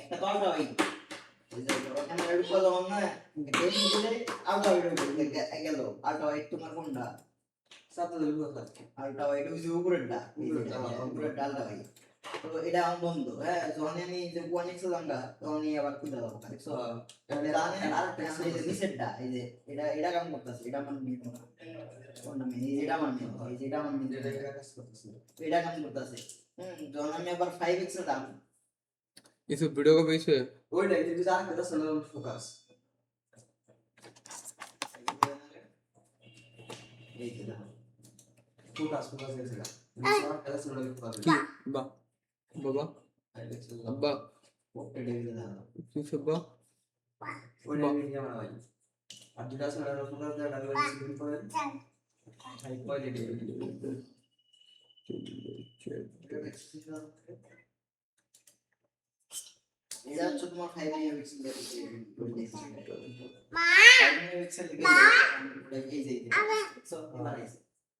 একটা তো আলটা ভাই ক্যামেরা ঢুকলো যখন না আলটা ভাই গেল আলটা ভাই তোমার কোনটা সাথে আলটা ভাই উপরেরটা উপরেরটা আলটা ভাই তো এটা আমার বন্ধু হ্যাঁ যখন আমি যে ওয়ান এক্স দামটা তখন আবার খুঁজে দেবো দেখছো নিচেরটা এই যে এটা কাম করতেছে এটা আমার মেয়ে কোনটা মেয়ে এটা আমার মেয়ে এই যে এটা আমার মেয়ে এটা কাম করতেছে যখন আমি আবার 5x দাম इस वीडियो को पीछे ওইটা কিন্তু যা কথা শোনা ফোকাস এই যে দাম ফোকাস এসে না কথা শোনা ফোকাস बा बाबा अब्बा এটা এই যে দাম किस अब्बा ওইটা নিয়ে আমার ভাই আর যেটা শোনা ফোকাস দেওয়া লাগে সিম্পল করে হাই কোয়ালিটি এটা হচ্ছে তোমার 5 মেগাপিক্সেল মা মেগাপিক্সেল এই যে সো মারাইছে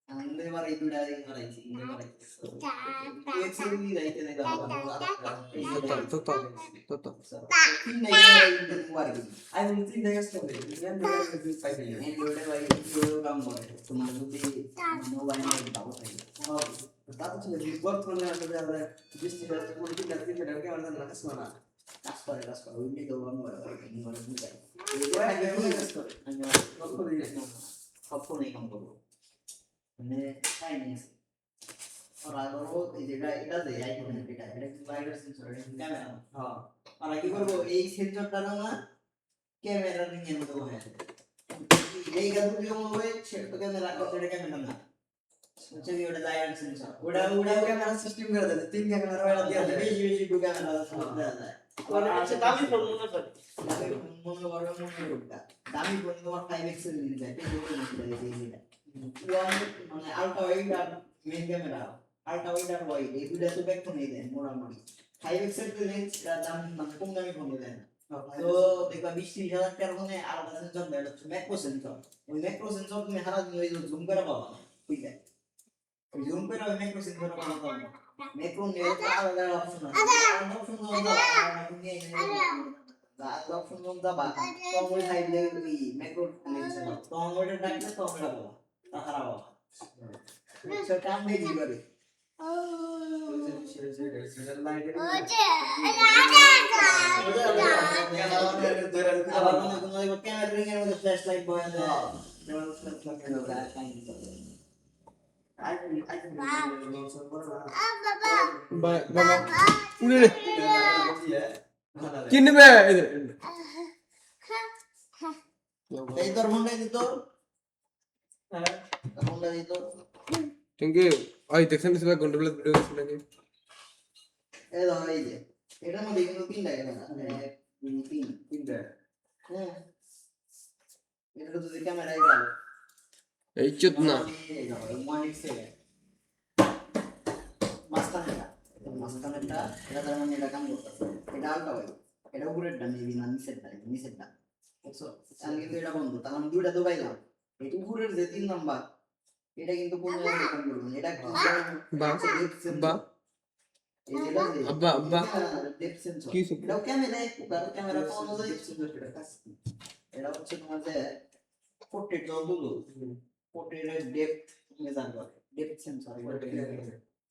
আমরা এবার এই দুটা মারাইছি পিক্সেল দিয়ে রাইতে দেই দাও तो তিন মেগাপিক্সেল মোবাইল আমি বলছি দেখাস তো ইয়ান দেখা দিই পাই নাই এই দুটা ভাই ভিডিও কাম করে তোমার যদি মোবাইল ভালো থাকে তাতে ছিল বর্তমানে আসলে আমরা ডিস্ট্রিক্ট পলিটিক্যাল ক্রিকেট এর কেমন না কাজ না কাজ করে ওই ভিডিও কাম করে বুঝাই সব ফোনে কাম করবো মানে চাইনিজ আর আরো এই যেটা এটা দেয় আইফোন এটা কি লাইটার সেন্সর এটা ক্যামেরা হ্যাঁ আর কি করব এই সেন্সরটা না ক্যামেরা নিয়ে নেব হ্যাঁ এই গাছ দিয়ে হবে সেটা তো ক্যামেরা করে ক্যামেরা না চলি ওটা লাইটার সেন্সর ওটা ক্যামেরা সিস্টেম করে দেয় তিন ক্যামেরা ওটা দিয়ে দেয় বেশি দু ক্যামেরা দেওয়া যায় মানে হচ্ছে দামি ফোন মনে করে মনে করো দামি ফোন তোমার 5x এর নিয়ে যায় মানে আলট্রা ওয়াইড আর মেইন ক্যামেরা আলট্রা ওয়াইড আর ওয়াইড এই দুটো তো ব্যাক ফোনই দেয় মোটামুটি 5x এর লেন্স দাম মানে কম দামি ফোন দেয় না তো দেখবা 20-30 হাজার টাকার ফোনে আলাদা সেন্সর দেয় হচ্ছে ম্যাক্রো সেন্সর ওই ম্যাক্রো সেন্সর তুমি হারা দিন ওই জুম করে পাবা বুঝলে ওই জুম করে ওই ম্যাক্রো সেন্সর পাবা না ম্যাক্রো নিয়ে আলাদা অপশন আছে অপশন অপশন দাবা তো ওই সাইডে ওই ম্যাক্রো লেন্স তো ওইটা ডাকলে তো আমরা পাবা তাহারা পাবা সে কাম নেই দিবারে ক্যামেরা রিং এর মধ্যে ফ্ল্যাশ লাইট বয়া দেয় बाबा उड़े किन में इधर এই তোর ফোনটা দিত ফোনটা দিত क्योंकि आई देखने से मैं कंट्रोल वीडियो सुनने के এই ধর এই যে এটার মধ্যে কিন্তু তিন লাগে না তিনটা হ্যাঁ এটা তো ক্যামেরা এই গেল এই চুত না মাঝখানেরটা এটা তার মানে এটা কাম করতেছে এটা আলটা ভাই এটা উপরেরটা মেবি না নিচেরটা বুঝছো আমি কিন্তু এটা বন্ধ তার মানে দুইটা তো পাইলাম এই উপরের যে 3 নাম্বার এটা কিন্তু কোন জায়গায় কাম করবে না এটা बा এই যেটা যে अब्बा अब्बा ডেপথ সেন্সর কি এটা ক্যামেরা পাওয়া যায় এটা হচ্ছে তোমার যে পোর্ট্রেট যতগুলো পোর্ট্রেটের ডেপথ মেজার করে ডেপথ সেন্সর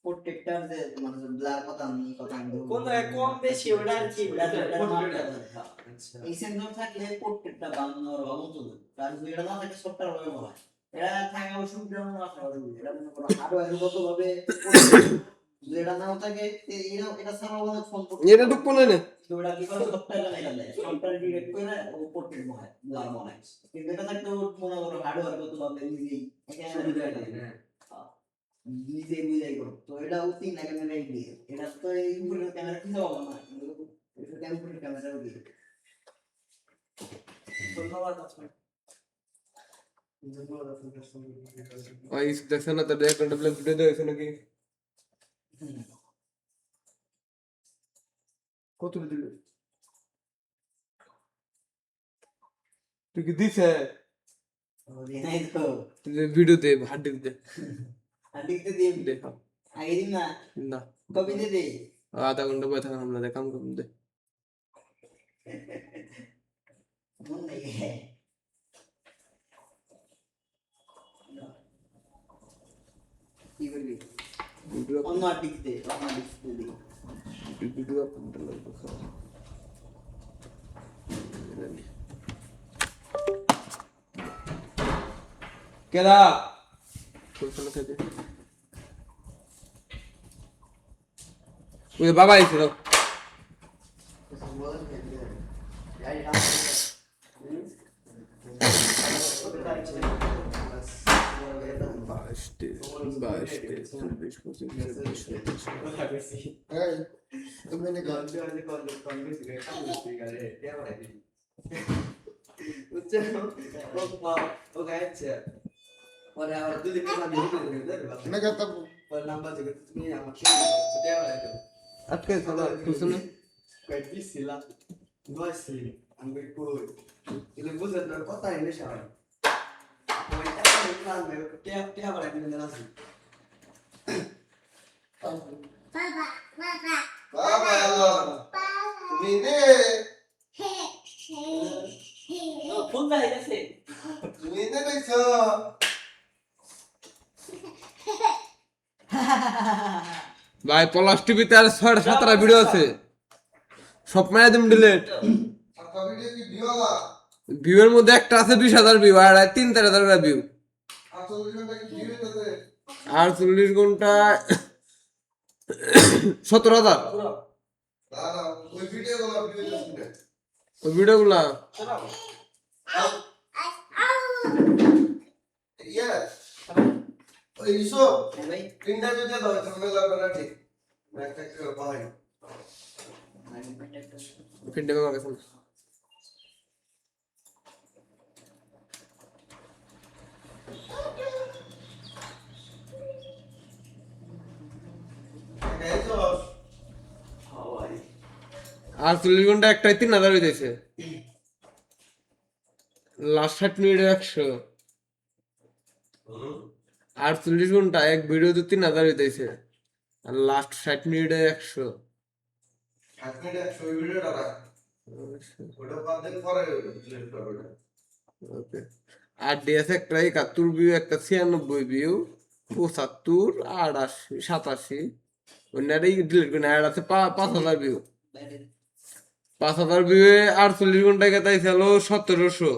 পোর্ট্রেটটার যে মানে ব্লার কথা কোন কম বেশি ওটা আর কি এই সেন্সর থাকলে পোর্ট্রেটটা বানানোর অবস্থা তার যদি এটা না থাকে সফটওয়্যার হবে বলা এটা থাকা অসুবিধা না এটা মনে করো হার্ডওয়্যার গত ভাবে যদি এটা নাও থাকে এটা ছাড়াও অনেক ফোন এটা ঢুকবো না না ওটা কি করে সফটওয়্যার লাগাই দেয় সফটওয়্যার ডিরেক্ট করে ও পোর্ট্রেট বানায় ব্লার বানায় কিন্তু এটা থাকলে মনে করো হার্ডওয়্যার গত ভাবে নিজেই নিজে বুঝাই করো তো এটা উঠি না ক্যামেরা দিয়ে এটা তো এই উপরের ক্যামেরা কি হবে না এটা ক্যামেরা ক্যামেরা দিয়ে आई देखना ना तो देख कंट्रोल वीडियो दे सुन के কত দিবে তুই কি দিছে নাই তো ভিডিও দে হাড্ডি দে আদিকে দিয়ে देखा আগে দিন না ना কবে দে आधा घंटा बैठा हम ना काम कर दे মন নেই কি করবি ভিডিও অন্য আর্টিক দে অন্য আর্টিক দে ভিডিও আপলোড লাগবে কেডা কোন থেকে ওই বাবা আইছিল আজকে সাদা কুসুনে ফোন দেয় গেছে ভাই পলাশ টিভিতে আর 6-7টা ভিডিও আছে সব মারা দিম ডিলিট ভিউয়ের মধ্যে একটা আছে 20,000 ভিউ আর 3-4,000 ভিউ আর 40 ঘন্টা 17,000 ওই ভিডিওগুলা ভাই ফিডে আমার কাছে না। আর 40 ঘন্টা একটাই 3,000 হইতেছে লাস্ট 60 মিনিটে 100 আর 40 ঘন্টা এক ভিডিও তো 3,000 হইতেছে আর লাস্ট 60 মিনিটে 100 ওকে আর ডিএস একটা 71 ভিউ একটা 96 ভিউ 75 88 87 ওনারই ডিলিট করে আর আছে 5,000 ভিউ 5,000 ভিউয়ে 48 ঘন্টায় কেতাই ছিল 1700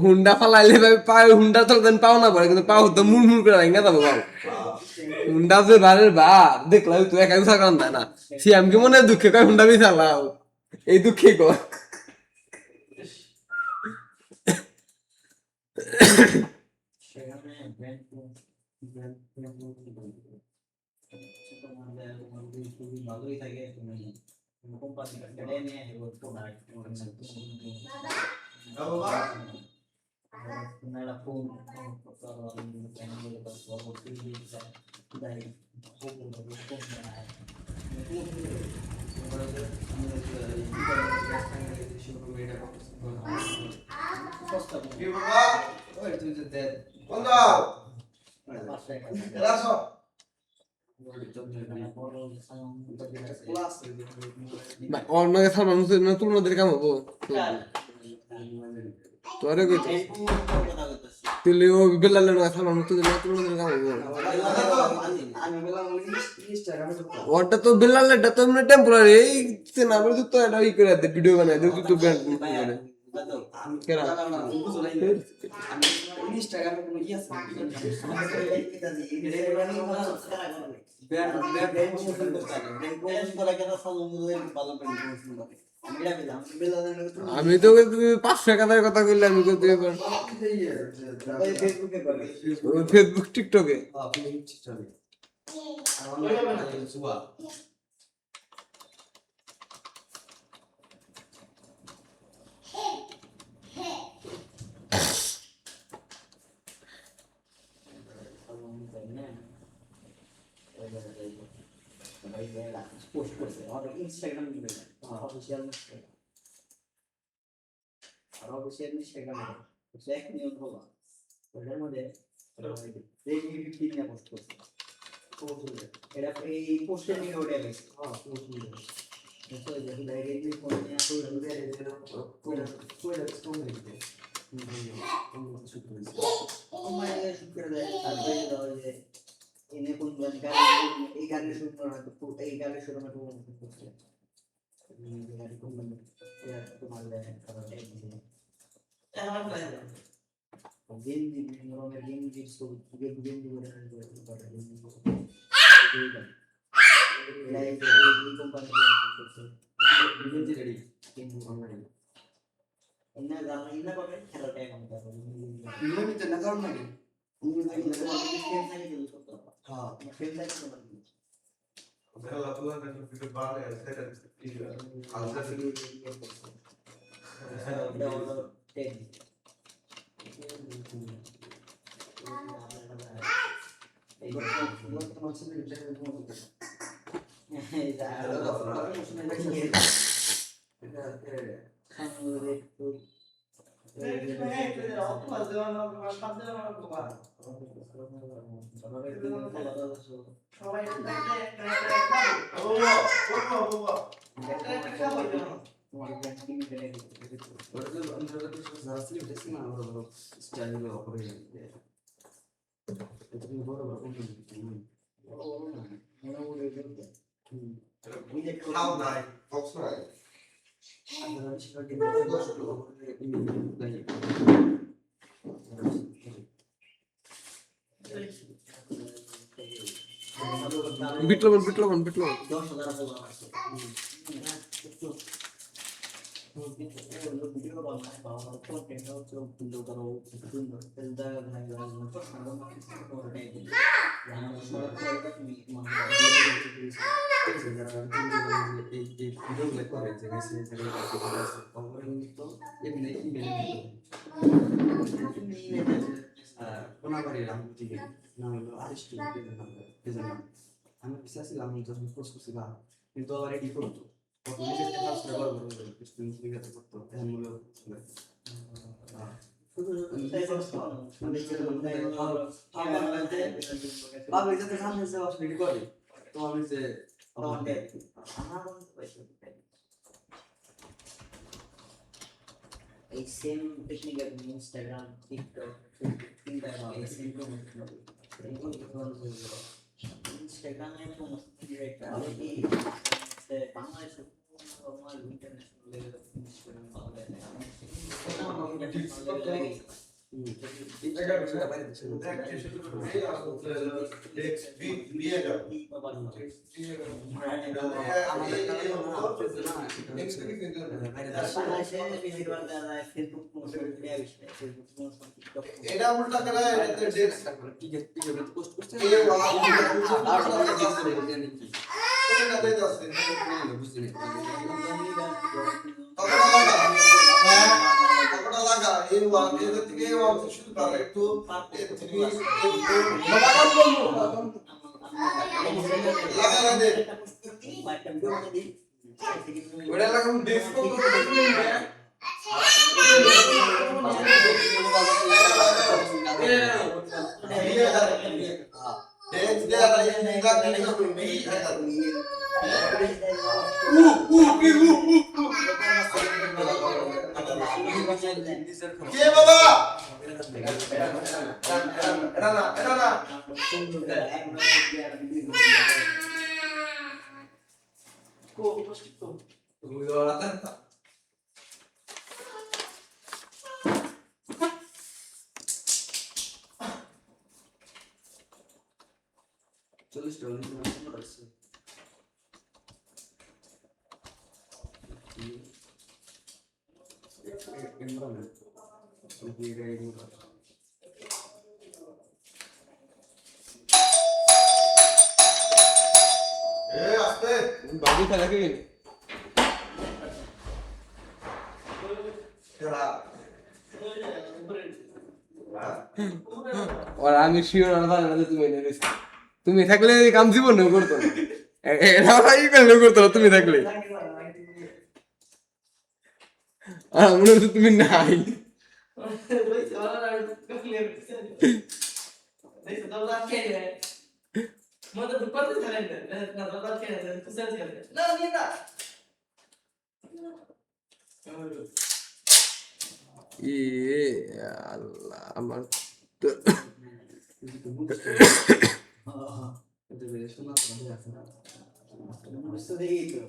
হুন্ডা ফালাইলে ভাই পায়ে হুন্ডা তো দেন পাও না পড়ে কিন্তু পাও তো মুড়মুড় করে রাঙ্গা যাবো বাবু হুন্ডা যে বারের বা দেখলাম তুই একা উঠা কান না সে আমি মনে দুঃখে কয় হুন্ডা বি চালাও এই দুঃখে কর ভালোই থাকে তুমি কোম্পানি কেটে নিয়ে নালা ফোন অন্য সালমান তুলনাদের কাম হবো তোরে কই তুই ও বেলালে না সালমান তুলনাদের কাম হবো ওটা তো বেলালেটা তো এমনি টেম্পোরারি এই চেনা বলে তো এটা ই করে দে ভিডিও বানাই দে তুই তো ব্যান্ড করে কেরা এটা পেলাম বেলাদানের আমি তো তুমি 500 টাকার কথা কইলে আমি কইতে এবার ফেসবুকে করে ফেসবুক টিকটকে পোস্ট করছে আমাদের ইনস্টাগ্রাম অফিসিয়াল আর অফিসিয়াল ইনস্টাগ্রামে এক নিয়ম হলো ওটার মধ্যে রেডমি 15 নিয়ে পোস্ট করছে এটা এই পোস্টের নিয়ে ওটা গেছে তো এই যে রেডমি ফোন নিয়ে আমার শুট করে দেয় আর বলে দাও যে এনে কোন গান এই গানের শুট করা তো এই গানের শুট আমরা কোন করছে গাড়ি কোন তোমার গেঞ্জি বিভিন্ন রঙের গেঞ্জির ছবি গেঞ্জি করে এই কোম্পানি করছে গেঞ্জি রেডি ইন্না জানা ইন্না করে খেলাটা এখন করবে নিয়মিত না কারণ নাকি হ্যাঁ ফেল লাইক বিপ্লবন 10,000 ফলোয়ার আছে ভিডিও বানায় বাবা কন্টেন্ট হচ্ছে সুন্দর করো সুন্দর তেলদা ভাই ভাই তো সারা মাস করে দেয় আমাদের সব জায়গা তুমি এই ভিডিওগুলো করে যে মেসেজ আছে তো এমনি কোনাবাড়ির আমি ঠিক নাম হলো আরিস্টু আমি বিশ্বাস ছিলাম আমি যখন পোস্ট করছিলাম কিন্তু আবার এডি করতো এই সেম টেকনিক ইনস্টাগ্রাম টিকটক তিনটা এই সেম ইনস্টাগ্রামে একটা বাংলাদেশে নরমাল ইন্টারন্যাশনাল লেভেল ইনস্টাগ্রাম পাওয়া যায় এটা উল্টা করে পোস্ট করছে $40 ইমরান এটা ইমরান বাড়ি খেলা কি খেলা আর আমি শিওর না তুমি এনে দিছ তুমি থাকলে এই কাম জীবনেও করতো না এটা ভাই কেন করতো না তুমি থাকলে মনে হচ্ছে তুমি নাই ইয়ে আল্লাহ আমার তো এটা বেশ শোনা আছে না বুঝতে দেখি তো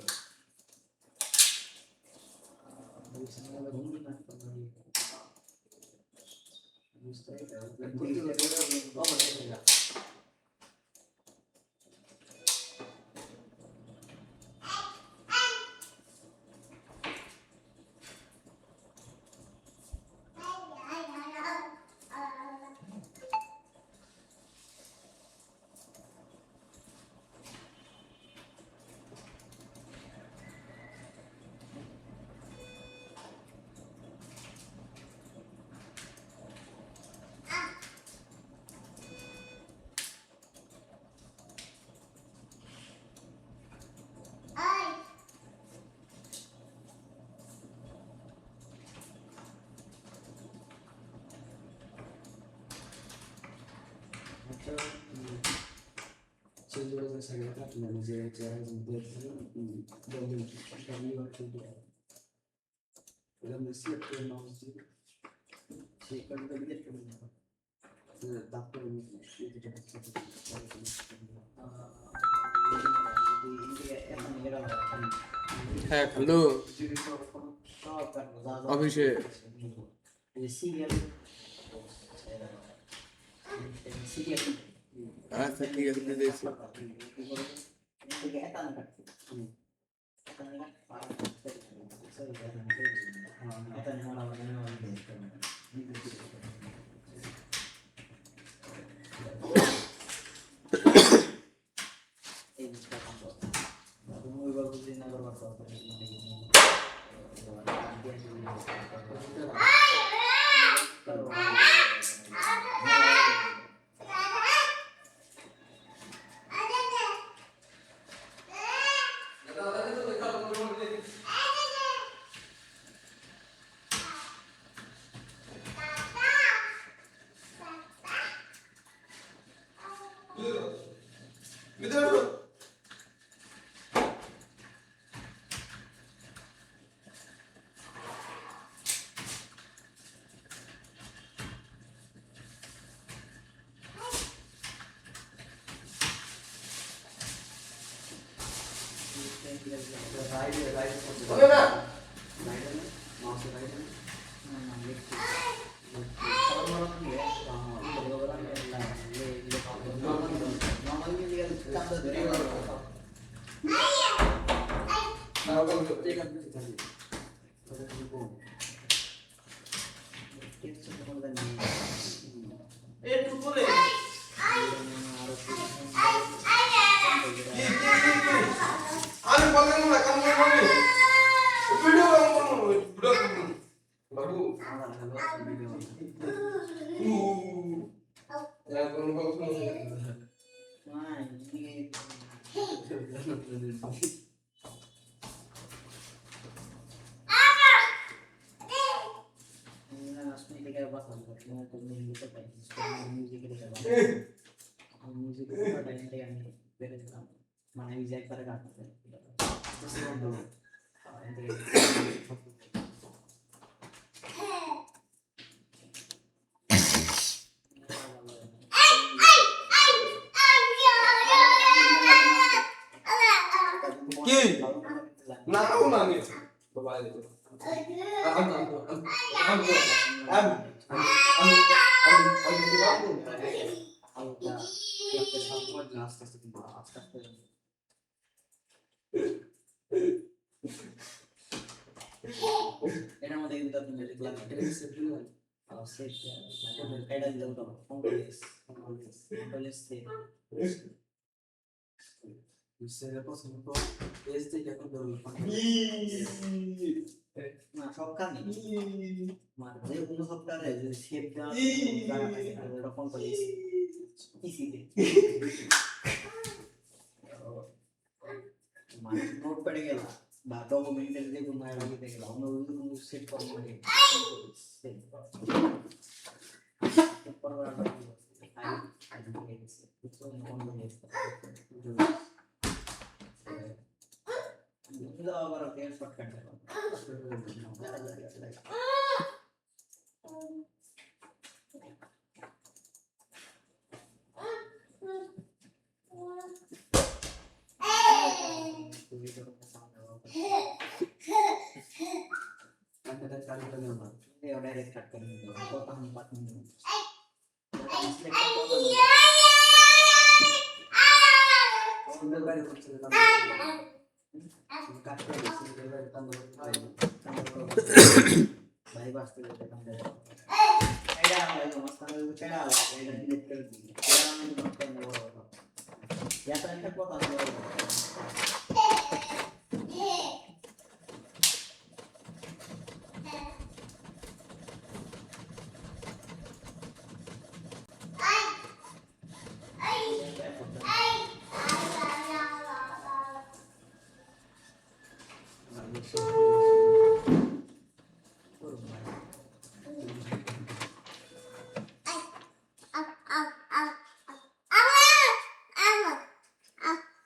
Sesuatu saya tak pernah menjadi untuk dalam kami waktu itu dalam siap masjid siapa yang tidak pernah tak pernah itu dapat হ্যাঁ হ্যালো অফিসে আচ্ছা ঠিক আছে দিয়েছি আমি বললাম না কাম করবো ভিডিও কাম করবো বুড়া বাবু মানে একবারে কাটতে কি না না আমি বাবা আস্তে আস্তে কিন্তু আস্তে আস্তে এটার মধ্যে কিন্তু আপনি লিখলাম এটা কি সেট দিলেন? সেট এটা দিলে তো কন্ট্রোল এস সেট সেটা পছন্দ তো এস থেকে এখন ধরুন না সবখানে মানে যে কোনো সফটওয়্যারে যে সেভ দেওয়া জায়গা থাকে তাহলে এটা কন্ট্রোল এস ইসিতে মানে নোটপ্যাডে গেলা বা ডকুমেন্টের যে কোনো আইডিতে গেলা অন্য কোনো সেট করা লাগে সেট করা আবার ওকে শর্টকাট দেবো এটা চালু করে না ডাইরেক্ট কাট করে নিতে হবে কত আমি পাঠ নিতে সুন্দর বাড়ি করছে কাট করে সুন্দর বাড়ি তান্দর ভাই বাসতে যেতে কামড়ে এটা আমার মাস্টার এটা এটা ডিলিট করে দিই এটা আমি নোট করে নেব এটা একটা কথা আছে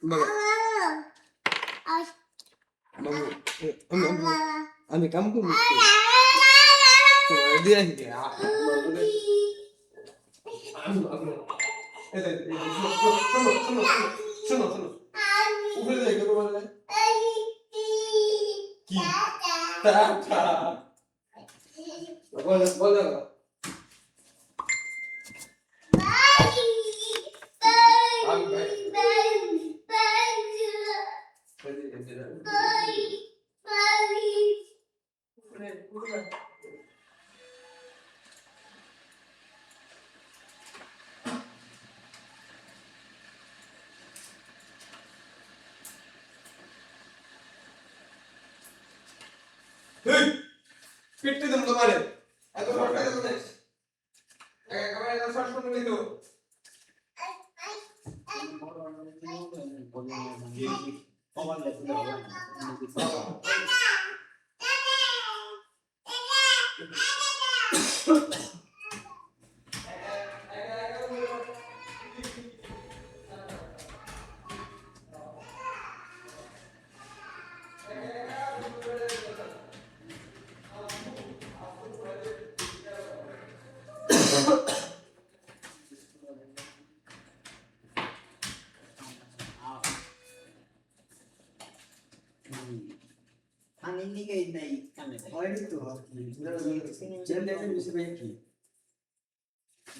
বাবা আমি কাম করবো তোমার দিয়ে আসি শোনো শোনো উপরে যাই করবো বলে কি বলে বলে পিটতে দেবো তোমারে এত শর্ট করে দেবো একেবারে এত শর্ট করে দিও indicate নাই কামে ওই তো চেন দেখে বেশি ভাই কি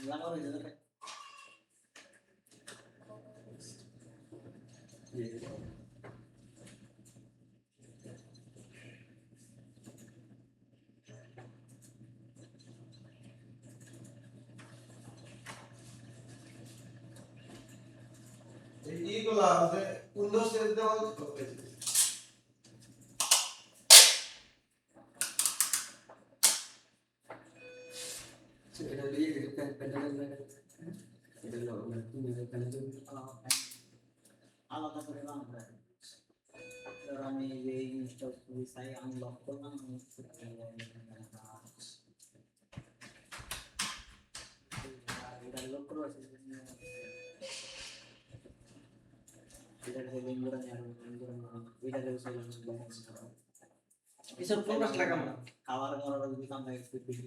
লাগাও হয়ে এইগুলা আছে উইন্ডোজ সেট দেওয়া এটা দিয়ে প্যানেল লাগে এটা লাগে তুমি প্যানেল আলাদা করে বানাতে আমি এই জিনিসটা চাই আনলক করলাম এটা লক করবো এসব ফোকাস লাগাম না খাবার করার যদি কাম লাগে একটু বেশি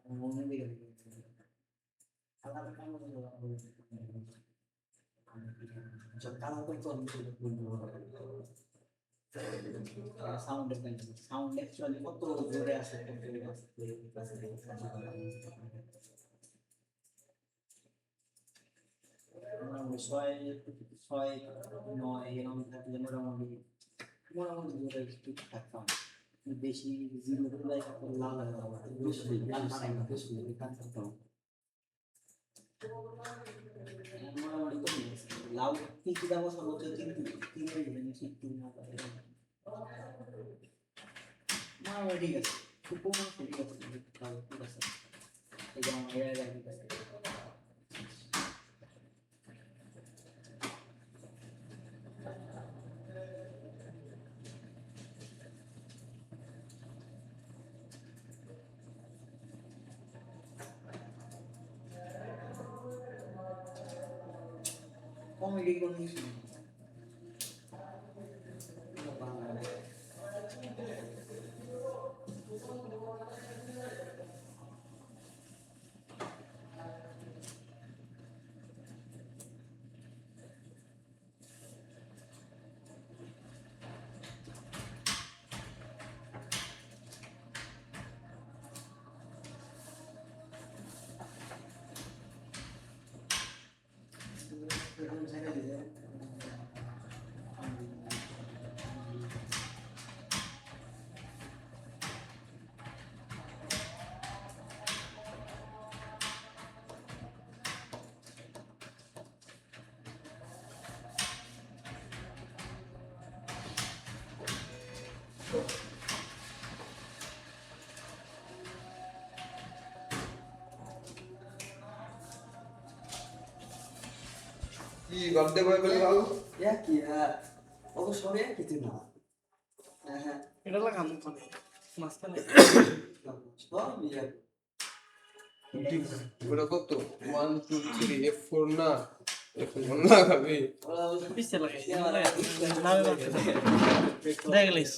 মনে দিকে খাবার কাম কালা করতে আমি সাউন্ড সাউন্ড অ্যাকচুয়ালি কত জোরে আসে মোটামুটি 6, 9 এরকম থাকলে মোটামুটি দুটো একটু থাকতাম বেশি জিরো করে যায় তারপর লাল হয়ে যাবে বেশি লাল পারে না বেশি কাজ থাকতাম মোটামুটি কমে গেছে লাউ কি দাম সর্বোচ্চ 3 না মোটামুটি ঠিক আছে খুব কম আছে ঠিক আছে তাও ঠিক আছে এই যে আমার এর আগে ঠিক আছে কমেডি কোন কিছু বাংলা কি গদ্দে বই বলে ভালো একই অবশ্য একই না হ্যাঁ এটা লাগাম ওখানে মাঝখানে সবই এক ওটা কত 1 2 3 F4 না F1 লাগাবি পিছে লাগাই নামে মারতে দেখ গেলিস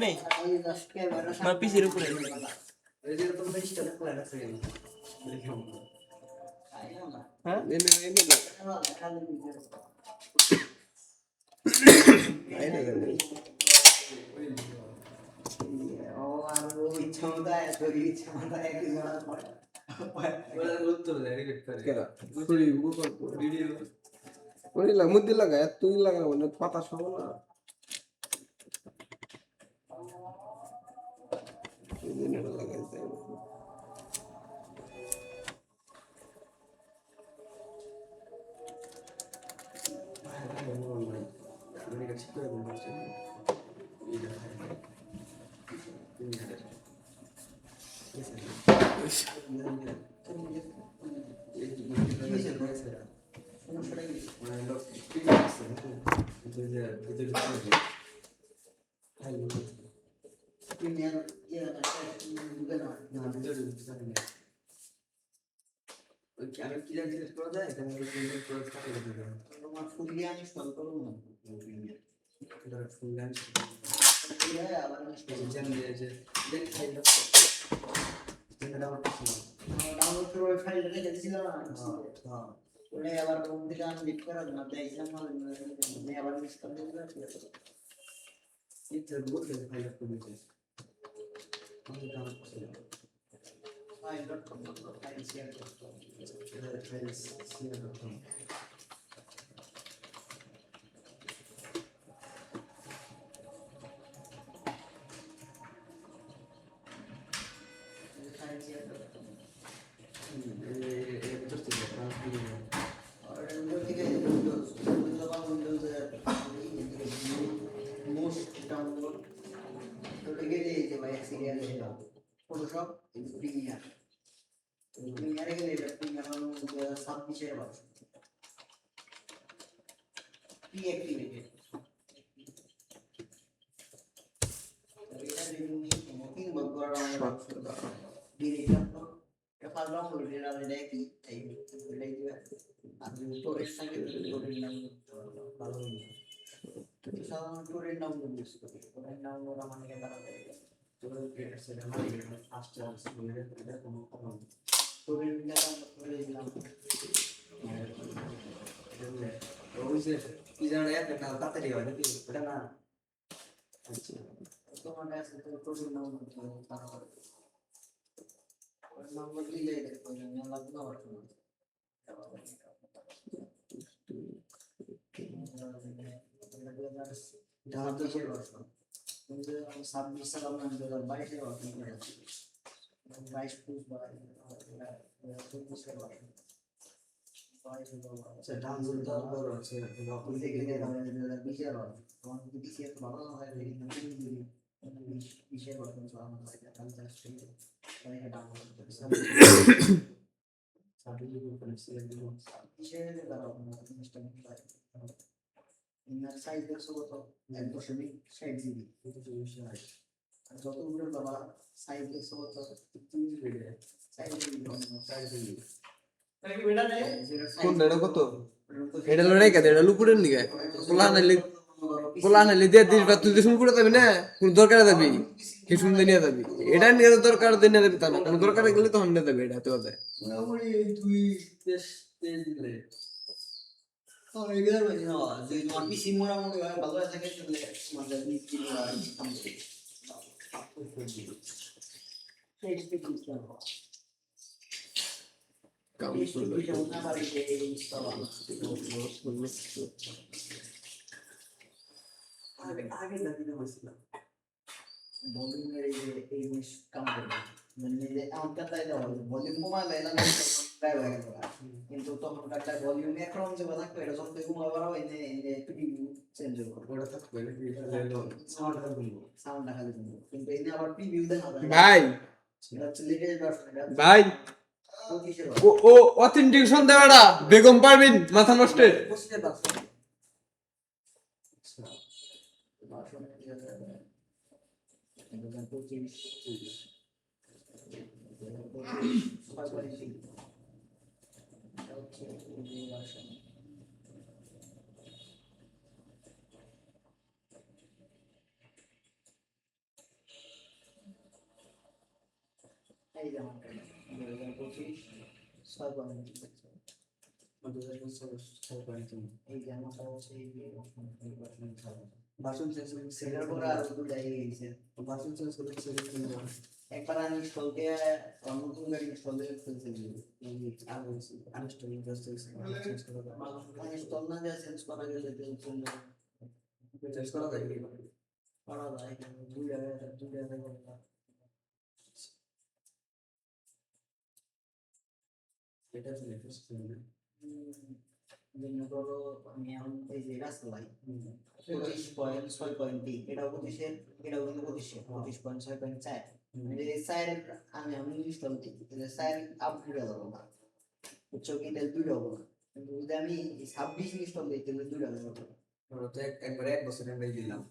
নেই না পিছের উপরে এই যে তোমরা স্টাইল করে রাখছো দেখো হ্যাঁ এনে না আইনা গেল ও আর ও ইচ্ছা একই জোড়া পড়ে ওরা উত্তর দেয় রিপিট করে কেরা ফুরি গুগল ভিডিও ওরে লাগা মধ্যে লাগা তুই লাগা মানে পাতা সব না এই দিন লাগাই তাই আমি কাছে করে বলছি প্রিমিয়ার ঢুকে না আমি কি ডিলিট করা যায় এখানে ডিলিট করে থাকে তোমার ফুললি আমি ইনস্টল করব না প্রিমিয়ার এটা ফুল ল্যান্ড ফুললি আবার ইনস্টল জেন যে দেখ ফাইল যেটা আমার পছন্দ ডাউনলোড করে ফাইল রেখে দিয়েছিলাম হ্যাঁ ওরে আবার রুম থেকে আমি লিট করা না দেখলাম না আবার ইনস্টল দিলাম এটা বলতে ফাইল করে দিতে আমি এটা আমার পছন্দ ফাইল.com ফাইল শেয়ার করতে ফাইল শেয়ার করতে ফাইল শেয়ার করতে और विंडोज থেকে উইন্ডোজ মোস্ট ডাউনলোড তো লিখে দিয়েছে ভাই সিরিয়াল এটা ফটোশপ প্রিমিয়ার প্রিমিয়ারে গেলে এটা প্রিমিয়ার 2026 এর ভার্সন কি অ্যাক্টিভেটেড এটা দিন বকর ডিরেক্টর এটা ফাইল ডাউনলোড এর আগে দেখি এই দিবে আর স্টোরেজ থাকে স্টোরেজ নাম ভালো সাধারণত স্টোরেজ নাম ইউজ করি স্টোরেজ নাম ওরা মানে কেন সেটা মানে ফার্স্ট চান্স বলে এটা কোনো প্রবলেম স্টোরেজ নাম স্টোরেজ নাম ওই যে কি জানো একটা না তাড়াতাড়ি হয় নাকি ওটা না তোমার কাছে তো স্টোরেজ নাম তারপর নাম্বার দিলে দেখো না লাগবে না আমার ফোন ধার তো শেয়ার করছো কিন্তু 26 সাল আমরা 2022 এর কথা বলছি 22 plus 22 আচ্ছা ডান জন্য বড় আছে ওই থেকে দেখা যায় 2020 এর কথা তখন যদি বিসিএস ভালো না হয় যদি 20 এর কথা বলছো আমার কাছে তাহলে আসছে তাই এটা ডাউনলোড করতে সার্টিফিকেট করেছে একদম 20 এর দ্বারা জিনিসটা ইনার সাইজ দেখছো কত 1.60 জিবি এটা তো বিষয় আর যত উপরে বাবা সাইজ দেখছো কত 3 জিবি 4 জিবি 4 জিবি কোন এটা কত এটা লড়াই কাদে এটা লুপুরের নিগে পোলা নাইলে দিয়ে দিস বা তুই শুন করে যাবি না কোন দরকারে যাবি কি শুনতে নিয়ে যাবি এটা নিয়ে দরকার দিয়ে নিয়ে যাবি তা না কোন দরকারে গেলে তখন নিয়ে যাবি এটা তো আছে মোটামুটি তুই তেল দিলে রেগুলার বাজি না যে তোমার পিসি মোটামুটি ভালো আছে থাকে তাহলে আমাদের পিসি কাম আগে লাগিয়ে হয়েছিল ভলিউমের এই যে এই জিনিস কাম করবে মানে যে আমারটা তাই দেওয়া হবে ভলিউম কমালে না প্রায় হয়ে গেল কিন্তু তখন একটা ভলিউম এখন যে কথা কই এটা যখন কমাবার হয় এই যে প্রিভিউ চেঞ্জ হবে ওটা থাকবে নাকি লেলো সাউন্ডটা বলবো সাউন্ড দেখা যাবে কিন্তু এই আবার প্রিভিউ দেখা যায় ভাই এটা হচ্ছে লেটেস্ট ভার্সন ভাই ও ও অথেন্টিকেশন দেওয়াটা বেগম পারবিন মাথা নষ্ট বুঝতে পারছো আচ্ছা ভার্সন 2025 এই যে আমার 2025 আমাদের সরকারি এই যে আমার হচ্ছে এই যে ভাষণ চেঞ্জ সেটার পরে আরো দুটো জায়গায় গেছে ভাষণ চেঞ্জ করেছে একবার আমি ইনস্টলকে নতুন গাড়ি ইনস্টল দিয়ে ফেলতে দিই আনস্টল চেঞ্জ করা ইনস্টল না দিয়ে চেঞ্জ করা গেলে চেঞ্জ করা যায় করা যায় দুই জায়গায় করলাম এটা তো নেক্সট মনে করো আমি এখন এই যে গাছ লাই 25.6.3 এটাও 25 এটাও কিন্তু 25.6.4 এই সাইড আমি ইনস্টল দিই এই সাইড আপগ্রেড হলো না উচ্চ কিন্তু দুইটা হলো না কিন্তু যদি আমি 26 ইনস্টল দিই তাহলে দুইটা হলো আমরা তো একবার এক বছর আমরা দিলাম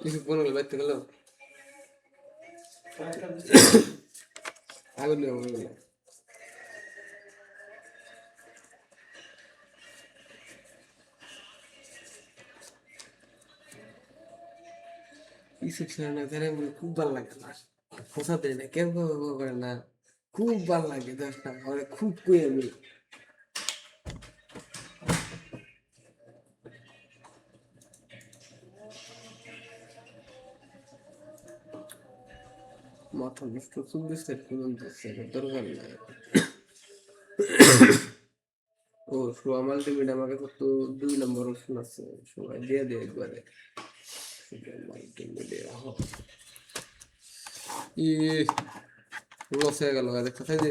কিছু কোন বাইতে গেল আগুন নিয়ে আগুন নিয়ে। কিছু ছিল না জানে আমার খুব ভালো লাগে না ফোসা দেয় না কেউ করে না খুব ভালো লাগে দশটা ঘরে খুব কই আমি মাথা নষ্ট চলতেছে চলতেছে দরকার নাই ও সোয়া মাল্টিমিডিয়া আমাকে তো 2 নম্বর অপশন আছে সবাই দিয়ে দে একবারে মাল্টিমিডিয়া ই লস হয়ে গেল কোথায় যে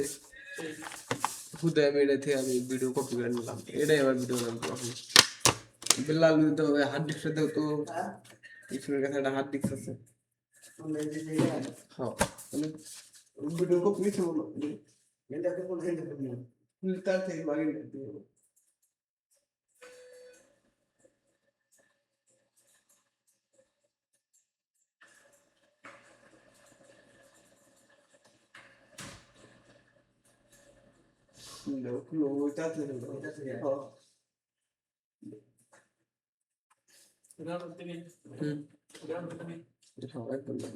খুদে আমি এটা থেকে আমি ভিডিও কপি করে নিলাম এটাই আমার ভিডিও নাম বিল্লাল দিতে হবে হার্ড ডিস্ক সাথে তো ইসমের কাছে একটা হার্ড ডিস্ক আছে হ্যাঁ মানে ভিডিও কপি নিতে বলো এটাকে কোন হেল্প করবে তার থেকে বাগিয়ে নিতে হবে ওইটা থেকে সবাই করলাম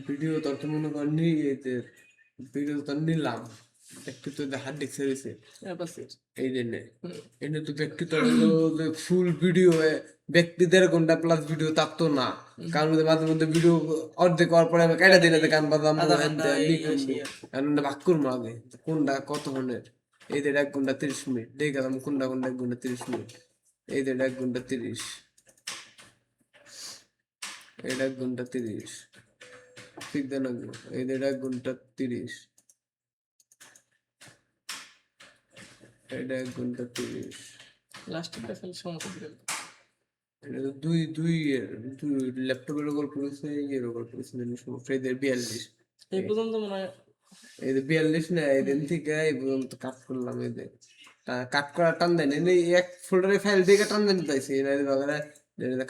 ভিডিও তো তো মনে কর ভিডিও তো নিলাম একটু তো হার্ড ডিস্ক রয়েছে এই জন্য এনে তো ব্যক্তি তো ফুল ভিডিও ব্যক্তি 1.5 ঘন্টা প্লাস ভিডিও তার তো না কারণ মাঝে মধ্যে ভিডিও অর্ধেক করার পরে আমি কেটে দিলে গান বাজাম ভাগ করবো আগে কোনটা কত ধরনের এই 1 ঘন্টা 30 মিনিট দেখে গেলাম কোনটা 1 ঘন্টা 30 মিনিট এই 1 ঘন্টা 30 এটা 1 ঘন্টা 30 ঠিক দেন এই 1 ঘন্টা 30 এটা 1 ঘন্টা 30 লাস্টটা খালি সমস্যা দিল এটা তো দুই ল্যাপটপের উপর পড়েছে এর উপর পড়েছে সমস্যা এদের 42 এই পর্যন্ত মনে হয় এই 42 না এদিন থেকে এই পর্যন্ত কাট করলাম এদের কাট করা টান দেন এই এক ফোল্ডারে ফাইল থেকে টান দেন তাইছে এর বাগারে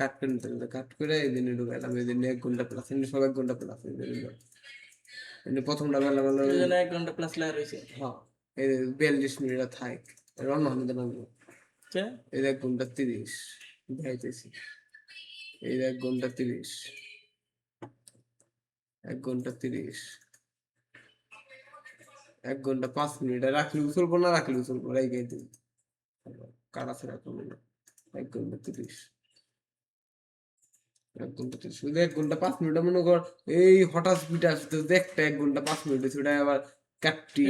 কাট করে নিতে কাট করে এদিন ঢুকাইলাম এদিন 1 ঘন্টা প্লাস সব 1 ঘন্টা প্লাস প্রথমটা বেলা বেলা 1 ঘন্টা প্লাস লাগা রয়েছে হ্যাঁ এই 42 মিনিট থাক রান্না হবে না কে এই 1 ঘন্টা 30 দেখাইতেছি এই 1 ঘন্টা 30 1 ঘন্টা 30 1 ঘন্টা 5 মিনিট রাখলে চলবো না রাখলে চলবো রেখে দিই কাটা ছেড়া করবো না 1 ঘন্টা 30 1 ঘন্টা 30 শুধু 1 ঘন্টা 5 মিনিট মনে কর এই হঠাৎ স্পিড আসতে দেখতে 1 ঘন্টা 5 মিনিট সেটা আবার কাটটি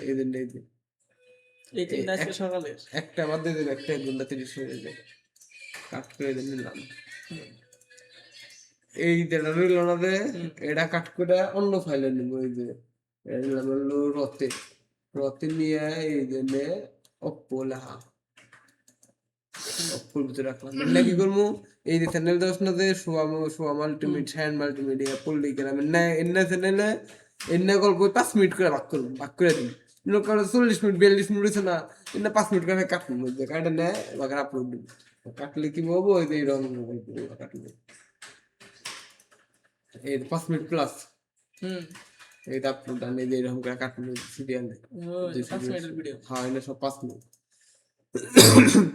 এই দিন এই তিনটা আজকে সকালে একটা বাদ দিয়ে দেবে একটা 1 ঘন্টা 30 হয়ে যায় কাট করে দিয়ে নিলাম এই যেটা রইল না যে এটা কাট করে অন্য ফাইলে নিব এই যে এটা হলো রতে নিয়ে এই জন্য অপ্পো লেখা অপ্পোর ভিতরে রাখলাম না কি করবো এই যে চ্যানেল দশ না যে সোয়া মাল্টিমিডিয়া পল্লি গেলাম না এন্না চ্যানেলে এন্না গল্প 5 মিনিট করে ভাগ করে দিন লোক 40 মিনিট 42 মিনিট হচ্ছে না এন্না 5 মিনিট করে কাটুন কাটা নেয় বা আপলোড দিন কাটলে কি বলবো ওই যে রং কাটলে এই 5 মিনিট প্লাস এই আপলোড আনে যে এরকম করে কাটলে সিরিয়াল নেই 5 মিনিটের ভিডিও হ্যাঁ এটা সব 5 মিনিট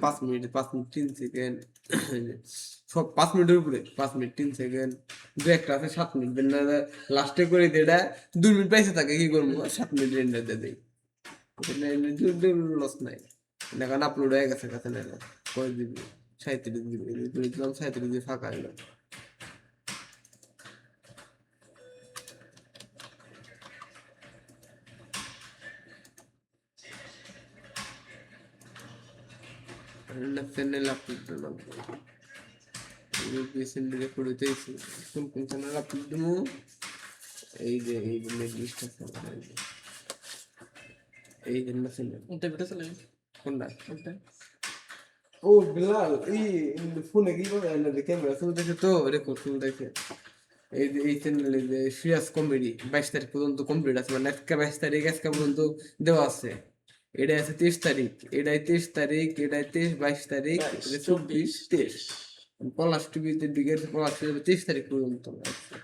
5 মিনিট 3 সেকেন্ড সব 5 মিনিটের উপরে 5 মিনিট 3 সেকেন্ড দু একটা আছে 7 মিনিট লাস্টে করে দেটা 2 মিনিট পাইছে থাকে কি করবো 7 মিনিট রেন্ডার দিয়ে দেই লস নাই দেখেন আপলোড হয়ে গেছে কাছে না করে দিবি 37 দিবি দিলাম 37 দিয়ে ফাঁকা হইল চ্যানেল আপলোড দিলাম রিসেন্টলি করেছি কোন চ্যানেল আপলোড দেবো এই যে লিস্ট আছে এই যে চ্যানেল ওটা বেটা চলে কোনটা ওটা ও বিলাল এই ফোনে কি করে না ক্যামেরা চলতেছে তো রেকর্ড চলতেছে এই যে এই চ্যানেলে যে সিরিয়াস কমেডি 22 তারিখ পর্যন্ত কমপ্লিট আছে মানে আজকে 22 তারিখ আজকে পর্যন্ত দেওয়া আছে এটা আছে 23 তারিখ এটাই 23 তারিখ এটাই 23 22 তারিখ 22, 24 24, 23 পলাশ টিভিতে দিকে পলাশ টিভিতে 23 তারিখ পর্যন্ত আছে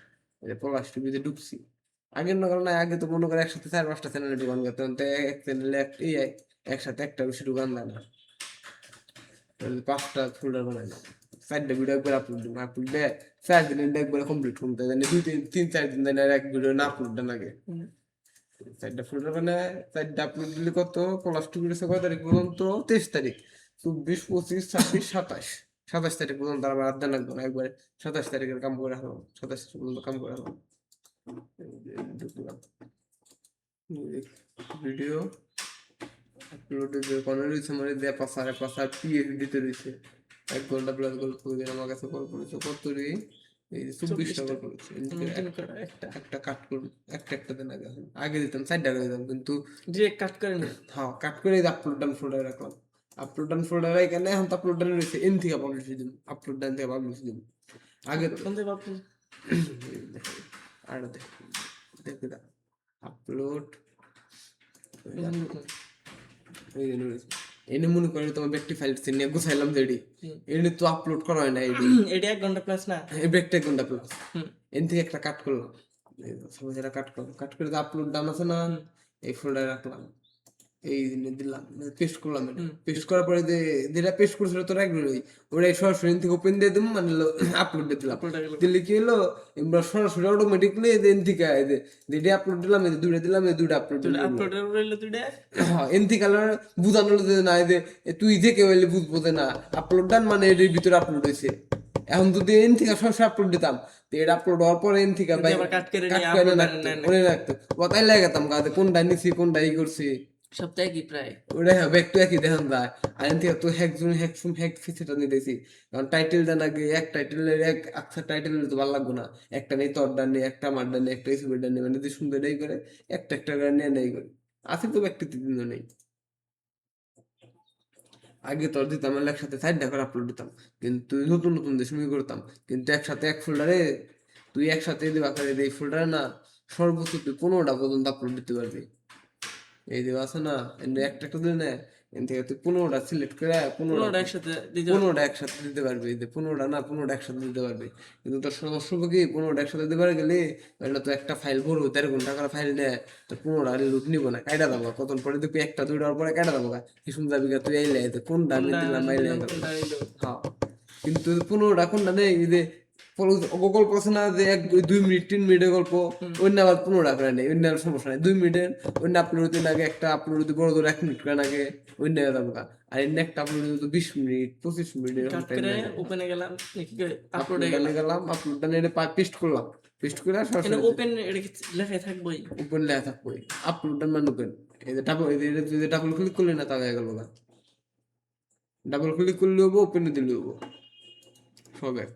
এটা পলাশ টিভিতে ঢুকছি আগের নগর না আগে তো মনে করে একসাথে 4-5টা চ্যানেলে ঢুকান করতাম তো এক চ্যানেলে একসাথে একটা বেশি ঢুকান দেয় না 5টা ফোল্ডার বানাই 4টা ভিডিও একবার আপলোড দিন আপলোড দিয়ে 4 দিন একবার কমপ্লিট করতে জানি 2-3-4 দিন জানি আর এক ভিডিও না আপলোড দেন আগে 4টা ফোল্ডার বানায় 4টা আপলোড দিলে কত প্লাস টু ভিডিও কয় তারিখ পর্যন্ত 23 তারিখ 24 25 26 27 27 তারিখ পর্যন্ত আবার আর দেন লাগবে না একবারে 27 তারিখের কাম করে হলো 27 পর্যন্ত কাম করে হলো ভিডিও আপলোড কোনো রয়েছে মানে দেয়া পাশার পিএইচডিতে রয়েছে 1 ঘন্টা প্লাস গল্প করে আমার কাছে কল করেছে কত রে এই 24টা গল্প করেছে একটা কাট করুন একটা দেন আগে আগে দিতাম 4টা করে দিতাম কিন্তু ডিরেক্ট কাট করে নি হ্যাঁ কাট করে আপলোড ডান ফোল্ডারে রাখলাম আপলোড ডান ফোল্ডারে এখানে এখন তো আপলোড ডান রয়েছে এন থেকে পাবলিশ দিন আপলোড ডান থেকে পাবলিশ দিন আগে তো কোন থেকে বাপু আর দেখে দা আপলোড এনে মনে করে তোমার ব্যক্তি ফাইল নিয়ে গুছাইলাম যেডি এনে তো আপলোড করা হয় না এডি এটা 1 ঘন্টা প্লাস না এই ব্যক্তি কোনটা প্লাস হুম। এন থেকে একটা কাট করলাম সবাই যারা কাট করে আপলোড ডান আছে না এই ফোল্ডারে রাখলাম এই দিলাম পেস্ট করলাম পেস্ট করার পরে যেটা পেস্ট করছিল তো রাখবে ওটাই সরাসরি থেকে ওপেন দিয়ে দিলাম মানে আপলোড দিয়ে দিলাম দিলে কি হলো এবার সরাসরি অটোমেটিকলি এন থেকে যেটা আপলোড দিলাম এই দুইটা দিলাম এই দুইটা আপলোড দিলাম আপলোড রইলো দুইটা হ্যাঁ এন থেকে বুঝানো যে না যে তুই যে কেউ এলে বুঝবো যে না আপলোড ডান মানে এর ভিতরে আপলোড হয়েছে এখন যদি এন থেকে সরাসরি আপলোড দিতাম তো এটা আপলোড হওয়ার পরে এন থেকে কাট করে কাট নিয়ে করে আপলোড মনে রাখতো কথাই লাগাতাম কাজে কোনটা নিছি কোনটা ই করছি সপ্তাহে কি প্রায় ওটা হ্যাঁ একটু একই দেখেন যায় আর এন থেকে তো হ্যাক ফিসেটা নিতেছি কারণ টাইটেল দেন আগে এক টাইটেলের এক আচ্ছা টাইটেলের তো ভালো লাগবে না একটা নেই তোর ডান নেই একটা মার ডান নেই একটা ইসুবের ডান নেই মানে যে সুন্দর এই করে একটা করে নিয়ে নেই করে আছে তো ব্যক্তি দিন নেই আগে তোর দিতাম আমি একসাথে 4টা করে আপলোড দিতাম কিন্তু নতুন নতুন যে শুরু করতাম কিন্তু একসাথে এক ফোল্ডারে তুই একসাথে দিবা করে এই ফোল্ডারে না সর্বোচ্চ তুই 15টা পর্যন্ত আপলোড দিতে পারবি এই যে আছে না একটা দিলে না এন থেকে তুই 15টা সিলেক্ট করে 15টা একসাথে দিতে 15টা একসাথে দিতে পারবি এই যে 15টা না 15টা একসাথে দিতে পারবি কিন্তু তোর সমস্যা হবে কি 15টা একসাথে দিতে পারে গেলে এটা তো একটা ফাইল বড় 13 ঘন্টা করে ফাইল নেয় তো 15টা লুট নিব না কাইটা দেবো কতক্ষণ পরে দেখবি একটা দুইটার পরে কাইটা দেবো কি শুন যাবি তুই আইলে কোনটা আমি দিলাম আইলে হ্যাঁ কিন্তু 15টা কোনটা নেই এই যে গল্প আছে না যে 2 মিনিট 3 মিনিটের গল্প অন্য আবার 15টা করে নেই অন্য সমস্যা নেই 2 মিনিটের অন্য আপলোড হতে লাগে একটা আপলোড হতে বড় ধরে 1 মিনিট করে লাগে অন্য যাবো আর অন্য একটা আপলোড হতে 20 মিনিট 25 মিনিট কাট করে ওপেনে গেলাম আপলোডে গেলাম আপলোডটা নিয়ে পেস্ট করলাম পেস্ট করে সরাসরি ওপেন এটা কি লেখাই থাকবই ওপেন লেখা থাকবে আপলোডটা মানে ওপেন এই যে ডাবল ক্লিক করলে না তা হয়ে গেল না ডাবল ক্লিক করলে হবো ওপেনে দিলে হবো সব এক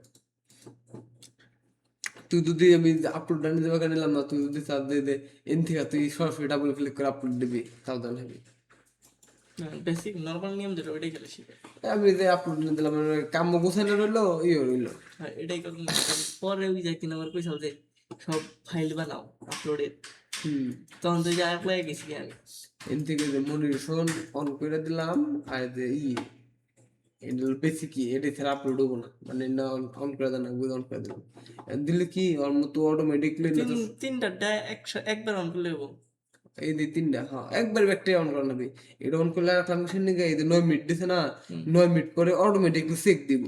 তুই যদি আমি আপলোড ডান দিতে নিলাম না তুই যদি চার্জ দিয়ে দে এন থেকে তুই সরাসরি ডাবল ক্লিক করে আপলোড দিবি তাও দাম হবে বেসিক নরমাল নিয়ম যেটা ওইটাই খেলে শিখে আমি যে আপলোড দিলাম কাম গোছানো রইলো রইলো হ্যাঁ এটাই করুন পরে ওই যাই কিনা আমার কইসাল যে সব ফাইল বানাও আপলোডের তখন তুই যা অ্যাপ্লাই গেছি আমি এন থেকে যে মনিটর অন করে দিলাম আর যে এটা বেশি কি এটা ছাড়া আপলোড হবো না মানে না অন করে দেন অন করে দিলাম দিলে কি ওর মতো অটোমেটিকলি তিনটা একবার অন করলে হবো এই যে 3টা হ্যাঁ একবার ব্যাকটাই অন করা নেবে এটা অন করলে রাখলাম মেশিন নিয়ে এই যে 9 মিনিট দিছে না 9 মিনিট পরে অটোমেটিকলি চেক দিব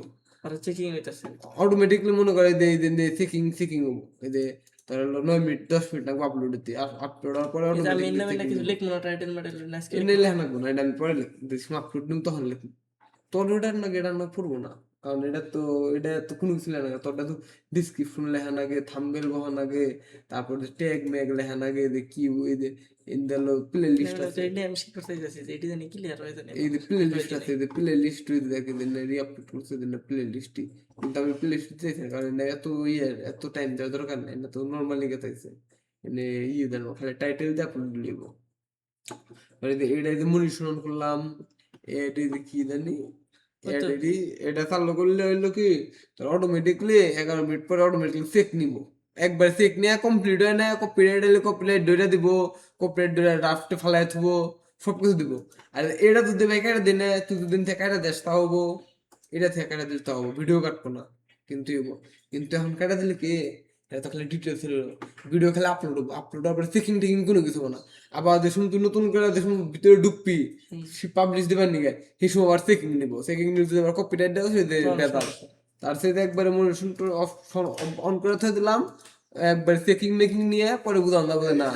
আর চেকিং হইতাছে অটোমেটিকলি মনে করে যে এই যে চেকিং হবো এই যে তার হলো 9 মিনিট 10 মিনিট লাগবে আপলোড দিতে আপলোড হওয়ার পরে আমি অটোমেটিকলি নামে কিছু লিখবো না টাইটেল মেটেল না আজকে এনে লেখা লাগবো না এটা আমি পরে লিখব আপলোড নিম তখন লিখব তোর ওটার না এটা না পড়বো না কারণ এটা তো কোনো কিছু লেখা না তোরটা তো ডিসক্রিপশন লেখা লাগে থাম্বনেল বহা লাগে তারপর ট্যাগ ম্যাগ লেখা লাগে যে কি ওই যে ইনদালো প্লে লিস্ট আছে এটা আমি শিখতে চাইছি যে এটা জানি ক্লিয়ার হয়ে জানি এই যে প্লে লিস্ট আছে যে প্লে লিস্ট দেখে দিন রি-আপলোড করছে দিন প্লে লিস্টই কিন্তু আমি প্লে লিস্ট চাইছি না কারণ এত টাইম দেওয়ার দরকার নেই না তো নর্মালি গেছে মানে দেন খালি টাইটেল দিয়ে আপলোড দিব এটা যে মনিটর করলাম এডি কি জানি ওই তো। এডি এটা চালু করলে হইলো কি তোর অটোমেটিকলি 11 মিনিট পরে অটোমেটিকলি চেক নিব একবার চেক নিয়ে কমপ্লিট হয় না কপিরাইট হলে কপিরাইট ধরে দিব কপিরাইট ধরে ড্রাফটে ফেলাই থব সবকিছু দিব আর এটা যদি ভাই কেটে দিনে তুই দুদিন থেকে কেটে দেশ তা হবো এটা থেকে কেটে দিতে হবো ভিডিও কাটবো না কিন্তু হবো কিন্তু এখন কেটে দিলে কি এটা তো খালি ডিটেলস ছিল ভিডিও খালি আপলোড হবো আপলোড আবার চেকিং টেকিং কোনো কিছু হবো না আবার দেখুন তুই নতুন করে দেখুন ভিতরে ঢুকবি পাবলিশ দিবার নিগে সেই সময় আবার চেকিং নিব চেকিং নিয়ে যদি আবার কপিরাইট দেওয়া সেই বেদাল তার সাথে একবারে মোশন অন করে থয়ে দিলাম একবার চেকিং মেকিং নিয়ে পরে বুঝান যাবো যে না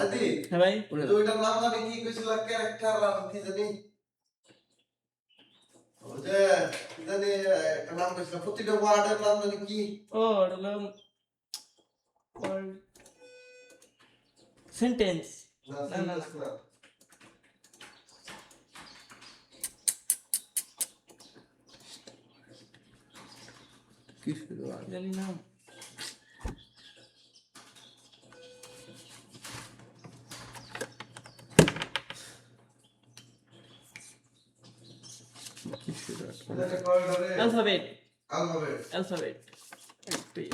হ্যাঁ ভাই ওইটার নাম জানি কি কইছিল ক্যারেক্টার আর কি জানি ওই যে কি জানি একটা নাম কইছিল প্রতিটা ওয়ার্ডের নাম জানি কি ও ওটা সেন্টেন্স না না না কি শুরু আর জানি না কি শুরু আর এটা করিডোরে অ্যালফাবেট আলফাবেট অ্যালফাবেট একটাই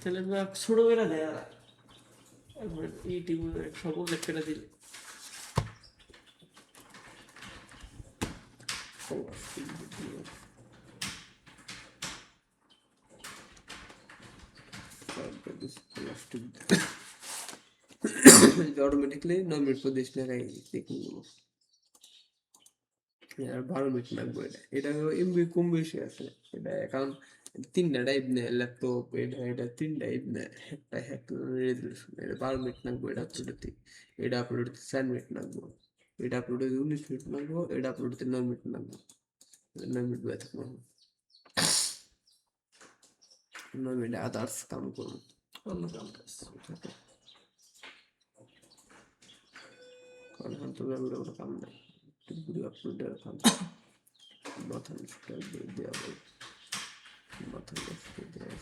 তাহলে ছোট করে দেয় একবার ইউটিউবে সব উল্লেখ করে দিলে অটোমেটিকলি 9 মিনিট পর দেশ না চেকিং নিব আর 12 মিনিট লাগবে এটা এমবি কম বেশি আছে এটা এখন 3টা টাইপ নেয় ল্যাপটপ এটা 3টা টাইপ নেয় একটা হ্যাক রেজলিউশন এটা 12 মিনিট লাগবে এটা আপলোড 4 মিনিট লাগবে এটা আপলোড 19 মিনিট লাগবে এটা আপলোড 9 মিনিট লাগবে 9 মিনিট ব্যথা করবো 9 মিনিট আদার্স কাম করবো অন্য কাম কাজ কারণ এখন তো কোনো কাম নাই ভিডিও আপলোডের কাম মাথা নষ্ট করে দেওয়া হবে মাথা নষ্ট করে দেওয়া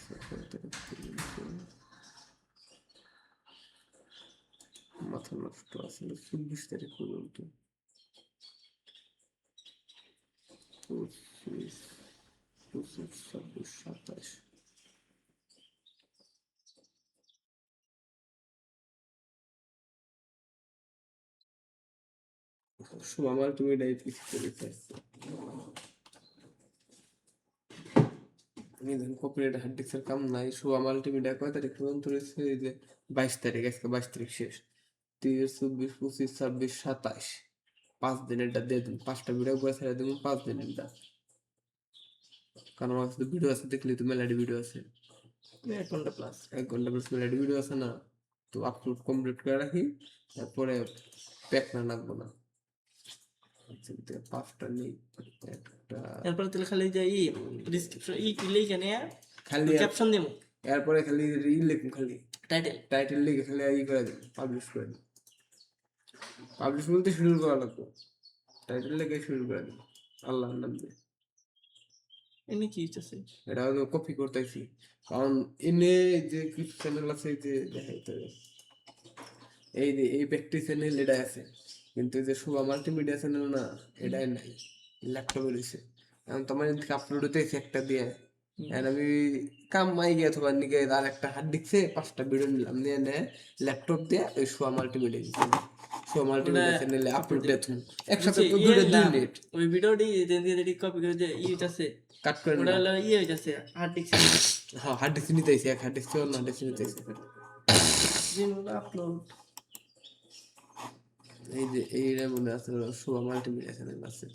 মাথা নষ্ট আসলে 24 তারিখ পর্যন্ত 25 26 27 আমার তুমি এটাই কিছু করে চাইছো আমি ধরুন কপিরাইট হার্ড ডিস্কের কাম নাই আমার আলটিমেটা কয় তারিখ পর্যন্ত রয়েছে এই যে 22 তারিখ আজকে 22 তারিখ শেষ 23 24 25 26 27 5 দিনেরটা দিয়ে দিন 5টা ভিডিও করে ছেড়ে দেবো 5 দিনেরটা কারণ আমার কাছে ভিডিও আছে দেখলি তো মেলাডি ভিডিও আছে 1 ঘন্টা প্লাস 1 ঘন্টা প্লাস মেলাডি ভিডিও আছে না তো আপলোড কমপ্লিট করে রাখি তারপরে প্যাক না লাগবো না 5টা নেই একটা এরপর তাহলে খালি যে ডিসক্রিপশন লিখে নিয়ে খালি ক্যাপশন দেবো এরপরে খালি লিখুন খালি টাইটেল টাইটেল লিখে খালি করে দিন পাবলিশ করে দিন পাবলিশ বলতে শুরু করা লাগবে টাইটেল লিখে শুরু করে দিন আল্লাহর নাম দিয়ে এমনি কি হচ্ছে এটা হয়তো কপি করতেছি কারণ এনে যে কিছু চ্যানেল আছে যে দেখাইতে এই যে এই ব্যক্তি চ্যানেল এটা আছে কিন্তু যে শুভা মাল্টিমিডিয়া চ্যানেল না এটাই নাই ল্যাপটপে রয়েছে এখন তোমার আপলোড হতেছে একটা দিয়ে আর আমি কাম মাই গিয়ে তোমার নিকে আর একটা হাত দিচ্ছে 5টা ভিডিও নিলাম নিয়ে নেয় ল্যাপটপ দিয়ে ওই শুভা মাল্টিমিডিয়া শুভা মাল্টিমিডিয়া চ্যানেলে আপলোড দিয়ে তুমি একসাথে তো 2 মিনিট ওই ভিডিওটি যেটি কপি করে যে আছে কাট করে ওটা হলো হইতাছে হার্ড ডিস্ক হ্যাঁ হার্ড ডিস্ক নিতেছি এক হার্ড ডিস্ক না ডিস্ক নিতেছি যেগুলো আপলোড এই যে এইটার মধ্যে আছে শুভা মাল্টিমিডিয়া চ্যানেল আছে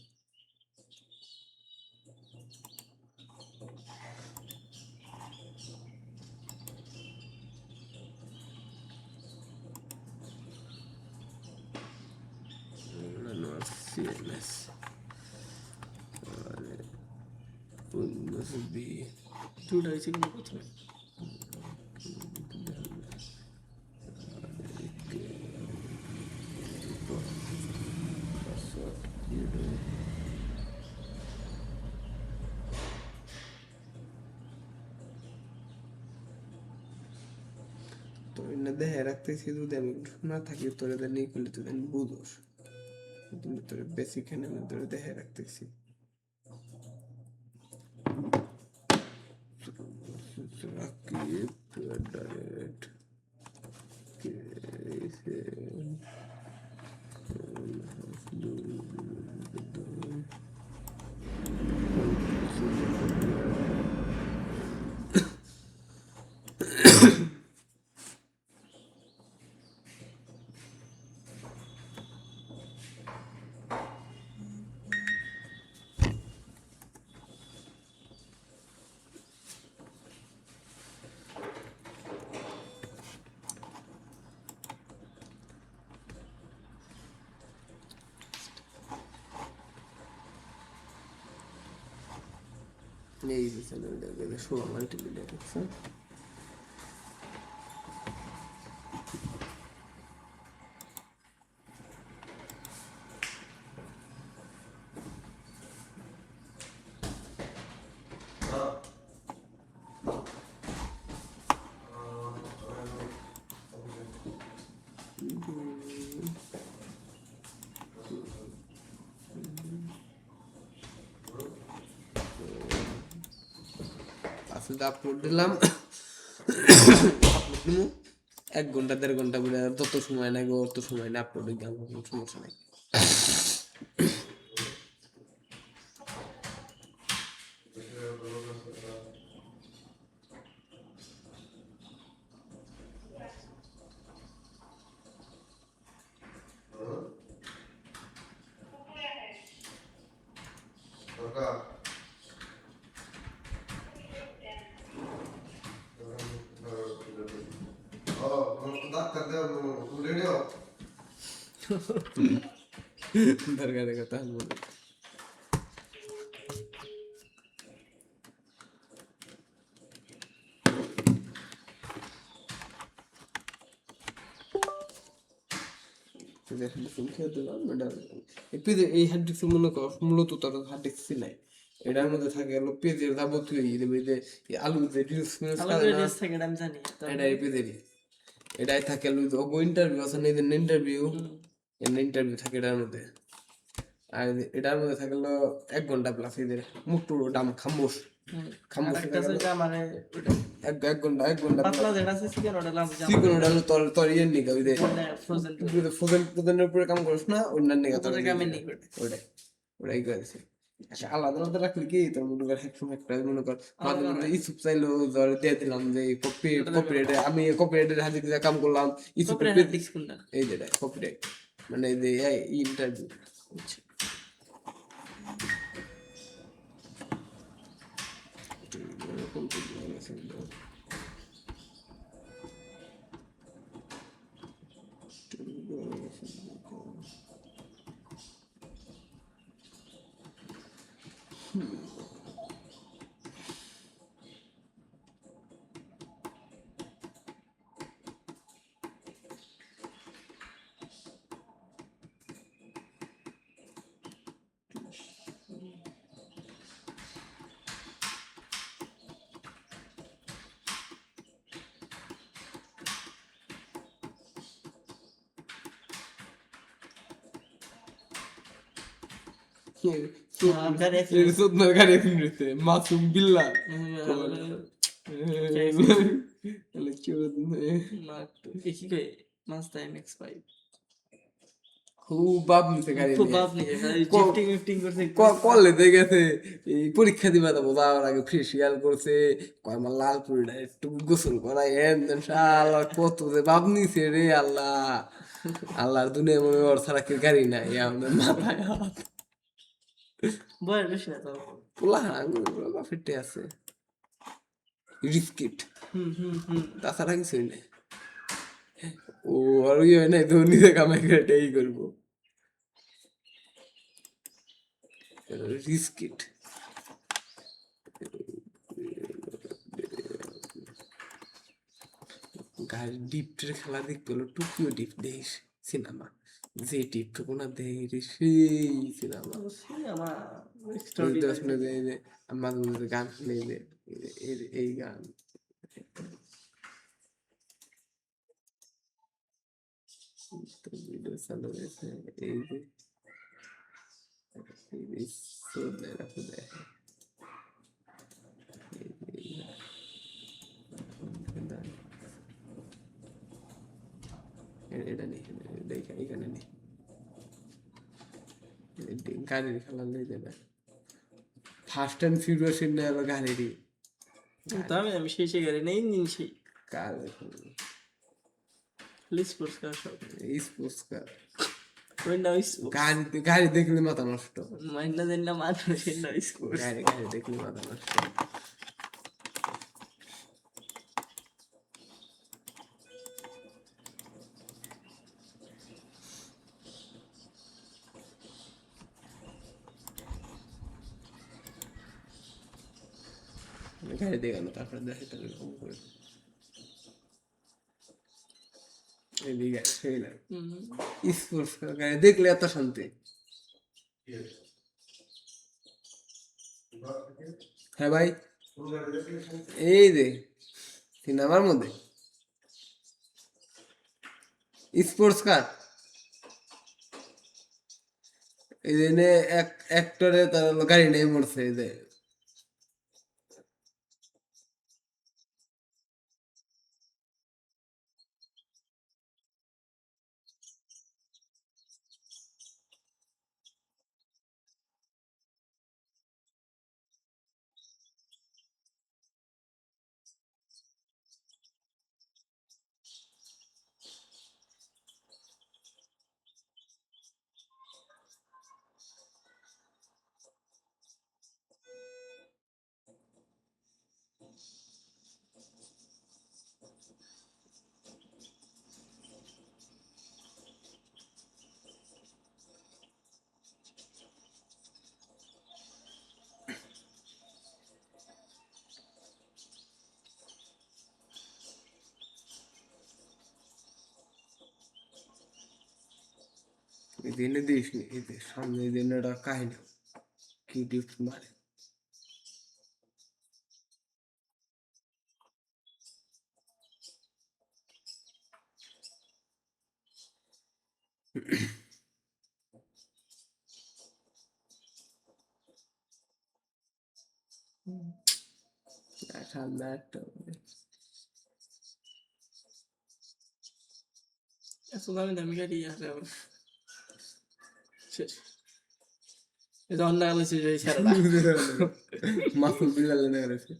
CMS দুটো হয়েছে কিন্তু প্রথমে তো এনে দেখে রাখতেছি, যদি আমি না থাকি তোরে নিয়ে করলে তুই বুঝোস, তুমি তোর বেশি খেলে আমি তোরে দেখে রাখতেছি। রাকিব ডাইরেক্ট এই যে চ্যানেলটাকে শো মাল্টিমিডিয়া দেখছেন। আসলে আপলোড দিলাম, আপলোড দিমু 1 ঘন্টা 1.5 ঘন্টা বলে, যত সময় লাগে অত সময় না আপলোড দিলাম, কোনো সমস্যা নাই। দরকারের কথা বলে এই হার্ড ডিস্ক মনে কর মূলত তোর হার্ড ডিস্ক নাই, এটার মধ্যে থাকে হলো পেজের যাবতীয় আলু যে রিলস থাকে এটা আমি জানি। এটা এই পেজেরই, এটাই থাকে হলো ইন্টারভিউ আছে না, ইন্টারভিউ ইন্টারভিউ থাকে এটার মধ্যে। আর এটার মধ্যে থাকে হলো 1 ঘন্টা প্লাস এদের মুটুর দাম খামোশ খামোশ এক ঘন্টা পাতলা যেটা আছে চিকেন ওটা লাভ চিকন ওটা হলো তোর ইয়ের নিকা ওই যে ফ্রোজেন ফোজেনের উপরে কাম করিস না, অন্যান্য নিকা তোর আমি নি করে ওটাই ওটাই করেছে। আলাদা আলাদা রাখলে কি তোর মনে কর একসময় একটা মনে কর মাঝে মধ্যে ইউটিউব চাইলো ধর দিয়ে দিলাম যে কপিরাইট, আমি কপিরাইটের হাতে দিয়ে কাম করলাম ইউটিউব এই যেটা কপিরাইট মানে এই যে ইন্টারভিউ। মাসুম বিল্লাহ কলেজে গেছে এই পরীক্ষা দিবা যাবো, যাওয়ার আগে ফেসিয়াল করছে, কয় আমার লাল পুরিটা একটু গোসল করাই শালা কত যে বাপ নিছে রে আল্লাহ। আল্লাহর দুনিয়া মনে ওর ছাড়া কেউ গাড়ি নাই আমাদের মাথায় হাত। বয়স বেশি না তো পোলা বাপেরটে আছে রিস্কিট, তাছাড়া কিছুই নেই। ও আর ইয়ে নাই তো নিজে কামাই করে এটাই করবো রিস্কিট। গাড়ি ডিপটের খেলা দেখতে হলো টোকিও ডিপ দেশ সিনেমা, যে ডিপ তো কোনা দেয় সেই সিনেমা মাঝে মধ্যে গান শুনে এই গান তো ভিডিও চালু হয়েছে এই যে এই চলে রাখো দেখে এটা নেই এখানে নেই গাড়ির খেলা নিয়ে যাবে ফার্স্ট অ্যান্ড ফিউরিয়াস এর নেই আবার গাড়িরই আমি সেই গাড়ি নেই ইঞ্জিন সেই কার স্পোর্টস কার সব স্পোর্টস কার ওই নাম গাড়ি দেখলে মাথা নষ্ট মাইন্ডা দেন না মানুষের নাম স্পোর্টস গাড়ি দেখলে মাথা নষ্ট গাড়ি দেখানো তারপরে দেখে তো এরকম করে এদিকে সেই না স্পোর্টস গাড়ি দেখলে এত শান্তি হ্যাঁ ভাই এই যে সিনেমার মধ্যে স্পোর্টস কার এই যে এক অ্যাক্টরে তার গাড়ি নেই মরছে এই যে দিনে দিস নি এদের সামনে দিনটা কাহিনী কি ডিপ মারে সামনে একটা এত দামি গাড়ি আছে আবার শেষ এটা অন্য আলোচনা যে ছাড়া মাসুল বিলাল না করেছে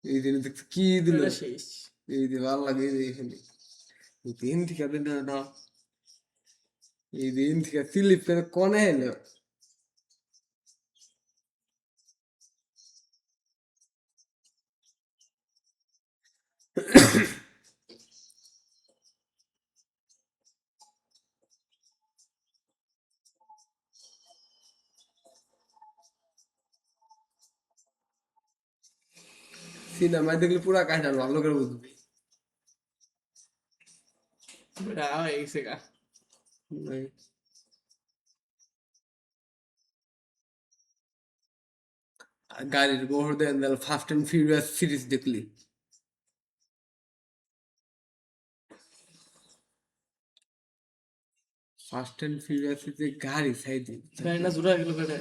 এই দিনে দেখতে কি দিল শেষ এই যে ভালো লাগে এখানে এই দিন থেকে দিন না এই দিন থেকে স্লিপ করে কোনে এলো সিনেমা দেখলে পুরা কাহিনী ভালো করে বুঝবি হয়ে গেছে গা গাড়ির গোবর দেন ফাস্ট অ্যান্ড ফিউরিয়াস সিরিজ দেখলি ফাস্ট অ্যান্ড ফিউরিয়াস যে গাড়ি সাইডে গাড়িটা জোড়া গেল কেটে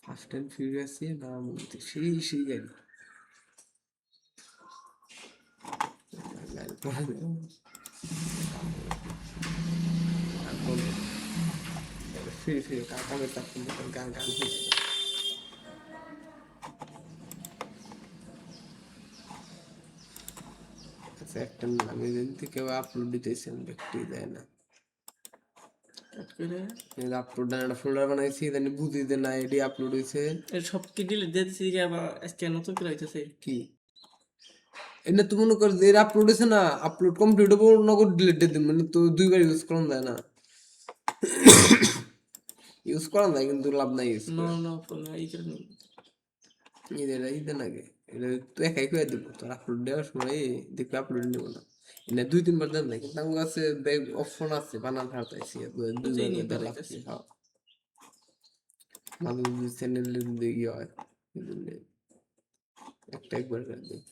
ফাস্ট অ্যান্ড ফিউরিয়াস এর নাম বলতে সেই গাড়ি গাড়ি পড়া ফিরে কাকামে তখন গান হয়েছে আচ্ছা একটা নামে দিন থেকে আপলোড দিতেছেন ব্যক্তি দেয় না আপলোড একটা ফোল্ডার বানাইছি দেন বুঝি দেন না এডি আপলোড হইছে সব কি ডিলিট দিয়ে দিছি আবার আজকে নতুন করে হইতেছে কি এনে তো মনে কর যে আপলোড হইছে না আপলোড কমপ্লিট হবো নগদ ডিলিট দিয়ে দিন মানে তো দুইবার ইউজ করা যায় না ইউজ করা যায় কিন্তু লাভ নাই ইউজ নো নো ফোন এই করে ঈদের আগে এটা তো একাই করে দিব তোর আপলোড দেওয়ার সময় দেখবে আপলোড নেব না এনে 2-3 বার দেন নাই কিন্তু আমার কাছে অপশন আছে বানান হারতাইছি বুঝেই নি, 2 বার দাঁড়াইতাছি। মাঝে মাঝে চ্যানেলে দেখি হয় এজন্য একটা একবার করে দিই।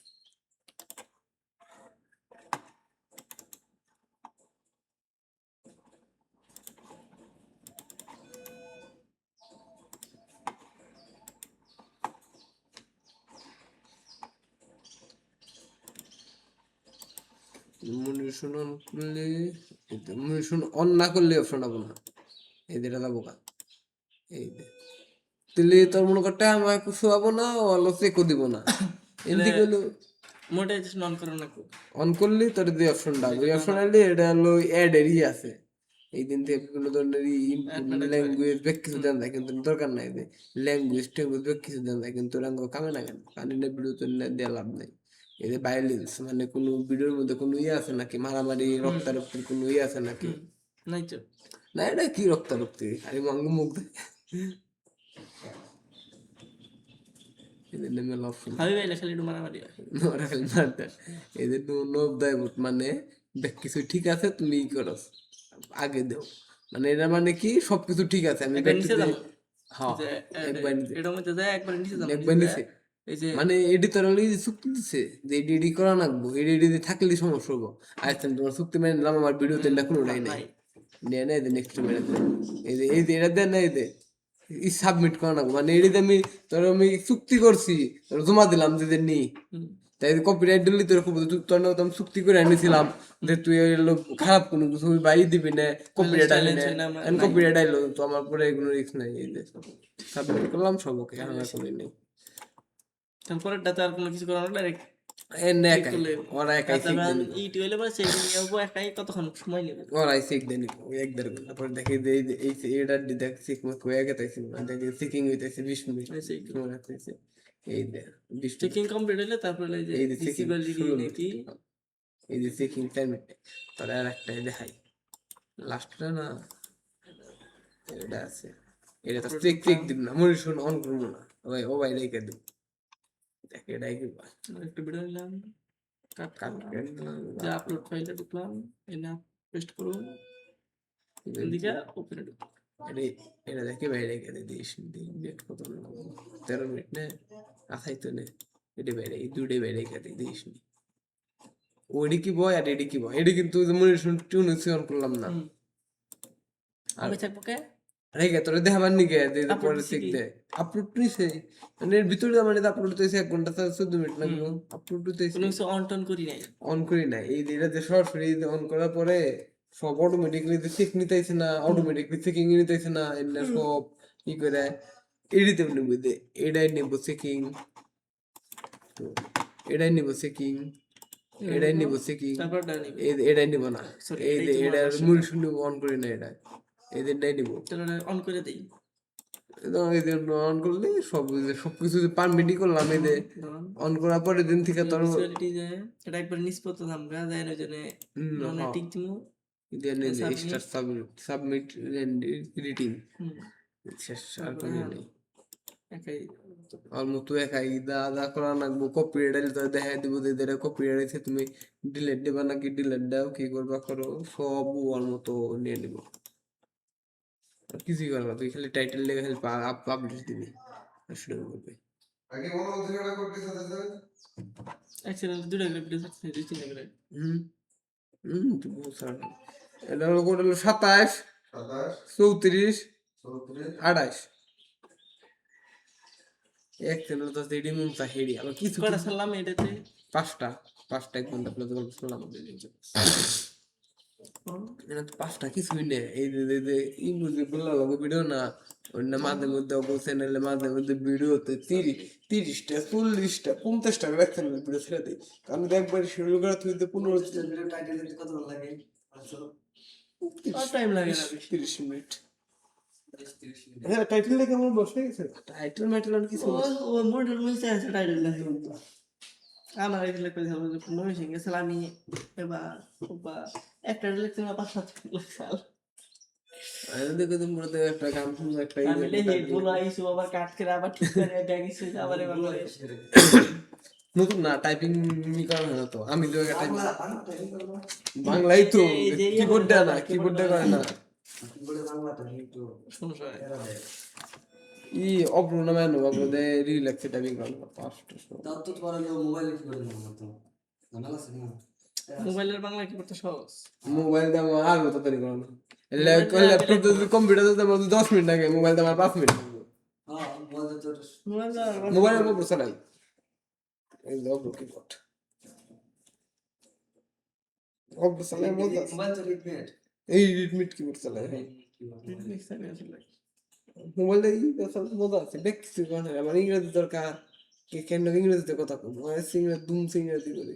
মনিশন অন করলে মনিশন অন না করলে অপশন পাবো না এই যেটা যাবো কা এই যে তাহলে তোর মনে করতে আমার শোয়াবো না অলো চেকও দিব না এমনি করলো মোনেটাইজেশন অন করো না কো। অন করলে তোর যে অপশনটা ওই অপশন আনলে এটা হলো অ্যাড এরই আছে এই দিন থেকে কোনো ধরনের ল্যাঙ্গুয়েজ বেক কিছু দেন না কিন্তু দরকার নাই যে ল্যাঙ্গুয়েজ ট্যাঙ্গুয়েজ বেক কিছু দেন না কিন্তু রাঙ্গ কামে না কেন কারণ এটা ভিডিও তো দেওয়া লাভ নাই এই যে ভায়োলেন্স মানে কোনো ভিডিওর মধ্যে কোনো ইয়ে আছে নাকি মারামারি রক্তারক্তির কোনো ইয়ে আছে নাকি নাই তো না এটা কি রক্তারক্তি খালি মঙ্গ মুখ দেয় এদের মেলা অপশন হাবি ভাই খালি একটু মারামারি হয়। ওরা খালি মারতে এদের নোব দেয় মানে দেখ কিছু ঠিক আছে তুমি ই করো আগে দেও মানে এটা মানে কি সবকিছু ঠিক আছে আমি একবার নিচে যাবো। হ্যাঁ যে একবার নিচে এটার মধ্যে যায় একবার নিচে যাবো, একবার নিচে নিচে যায়। এই যে মানে এডিটর হলে চুক্তি দিছে যে এডি করা লাগবো এডি থাকলে সমস্যা হবো আচ্ছা তোমার চুক্তি মেনে নিলাম আমার ভিডিওতে না কোনোটাই নাই নিয়ে নেই নেক্সট মেরে দেয় এই যে এটা দেন না এই যে সাবমিট করা লাগবো মানে এডিতে আমি চুক্তি করছি তোর জমা দিলাম যে নি তাই কপিরাইট দিলি তোর খুব তোর না আমি চুক্তি করে এনেছিলাম যে তুই এগুলো খারাপ কোনো কিছু বাই দিবি না কপিরাইট আইলি না কপিরাইট আইলো তো আমার পরে এগুলো রিস্ক নাই এই যে সাবমিট করলাম সব ওকে আমার কোনো নেই তারপরেরটা তো আর কোনো কিছু করার না, ডাইরেক্ট এনে একাই ওরা একাই শিখ দেন ইউটিউব হলে পরে চেক নিয়ে যাবো, একাই কতক্ষণ সময় নেবে। ওরাই শিখ দেন এক দেড় ঘন্টা পরে দেখে যে এই এটা দেখ শিখ মত কয়ে গেছে দেখে সিকিং হইতেছে 20 মিনিট সময় লাগতেছে এই দে 20 চেকিং কমপ্লিট হলে তারপরে এই যে এই যে checking ডিসেবিলিটি শুরু নাকি এই যে সিকিং টাইম তার আর একটা দেখাই লাস্টটা না এটা আছে এটা তো চেক দিব না মনিশন অন করব না ও ভাই রেখে দিব দেখ এটাই কি একটা ভিডিও নিলাম, কাট কাট যে আপলোড ফাইলটা ঢুকলাম, এনে পেস্ট করব, এদিকে ওপেন ঢুক এটা দেখে বাইরে গেলে দিস ডেট কত 13 মিনিট না আসাই তো নে এটা বাইরে এই দুটো বাইরে গেলে দিস ওইডি কি বয় আর এডি কি বয় এডি কিন্তু মনিশন টিউন অন করলাম না আমি থাকবো কে রেখে তোরে দেখাবার নি গে যে Upload পরে দিছি ঠিক কি? দে আপলোড নিছে মানে এর ভিতরে মানে আপলোড হইছে 1 ঘন্টা 14 মিনিট লাগলো আপলোড হইছে কোনো কিছু অন টন করি নাই। অন করি না এই যে এটা যে সরাসরি অন করার পরে সব অটোমেটিকলি চেক নিতেছে না অটোমেটিকলি চেকিং নিতেছে না এমনি সব ই করে এডিতে নেব দে এটাই নেব চেকিং এটাই নেব চেকিং এটাই নেব চেকিং তারপর ডানি এটাই নেব না Sorry, এই যে এটাই এটা তোমার মূল শূন্য অন করি না এটা এদেরটাই নেব তাহলে অন করে দেই। এই যে অন করলে সবকিছু পারমিটই করলাম এই যে ধরুন অন করার পরে দিন থেকে তোর ভিজুয়ালিটি যায়, এটা একবার নিষ্পত্তি আমরা যায় না জন্য নন টিক দিমু। স্টার সাবমিট এডিটিং হুম শেষ আর কোনো নেই একাই অলমোস্ট একাই দা করা লাগবো কপিরাইট আইলে তো দেখাই দিব যে এটা কপিরাইট আছে তুমি ডিলিট দেবা নাকি ডিলিট দাও কি করবা করো সব ওর মতো নিয়ে নিব আর কিছুই করবা তুই খালি টাইটেল লেগে খালি পাবলিশ দিবি আর শুরু করবে আগে মনে হচ্ছে এটা করতেছে অ্যাকচুয়ালি দুটো ভিডিও থাকছে, দুই তিনটা করে তুই বহুত সারা এটা হলো কোড হলো 27 27 34 34 28 এক চ্যানেল তো দেড়ি মন চাহিড়ি আবার কিছু কটা সারলাম এটাতে। পাঁচটা এক ঘন্টা প্লাস গল্প শুনলাম এটা তো পাঁচটা কিছুই নেই এই যে ই বুঝি বললাম ভিডিও না অন্য মাঝে মধ্যে অবশ্য চ্যানেলে মাঝে মধ্যে ভিডিওতে 30টা 40টা 50টা করে চ্যানেলে ভিডিও ছেড়ে দিই আমি তো একবার শুরু করা তুই তো 15 টাইটেল কত লাগে টাইম লাগে না 30 মিনিট হ্যাঁ টাইটেল লেগে আমার বসে গেছে টাইটেল ম্যাটেল আর কিছু না ও মডেল মিলছে আছে টাইটেল লাগে আমার এই লেখা দিলাম যে মনে হইছে গেছে আমি এবার একটা লিখতে না 5-7 লিখছাল আমি দেখো তোমরা তো একটা গান শুনছো একটা আমি হেড বলো আইছো আবার কাট করে আবার ঠিক করে দেখিস আবার এবার নতুন না, টাইপিং করা হয় না তো, আমি তো একটা বাংলা বাংলা টাইপিং করবো বাংলাই তো, এই যে কিবোর্ড দেয় না, keyboard কিবোর্ড দেয় করে না। কি বলে বাংলাটা একটু সমস্যা হয়। এরা দেয় ই অব্র নামে নো অব্র দে রিল্যাক্স টাইপিং করে না, ফাস্ট তাও তো তোমার মোবাইলে কি করে জানো তো জানা আছে না মোবাইলের বাংলা কি করতে সহজ? মোবাইল দাম আর মতো তৈরি করে না, ল্যাপটপ যদি কম্পিউটার যদি 10 মিনিট লাগে, মোবাইল দাম 5 মিনিট হ্যাঁ মোবাইলে তো মোবাইলের উপর চালাই এই যে অব্র কিবোর্ড অব্র চালাই মজা আছে। মোবাইল তো রিডমেড এই রিডমিট কিবোর্ড চালাই মোবাইল এই মজা আছে, দেখছি আমার ইংরেজি দরকার, কেন ইংরেজিতে কথা কম ইংরেজি দুম ইংরেজি করি,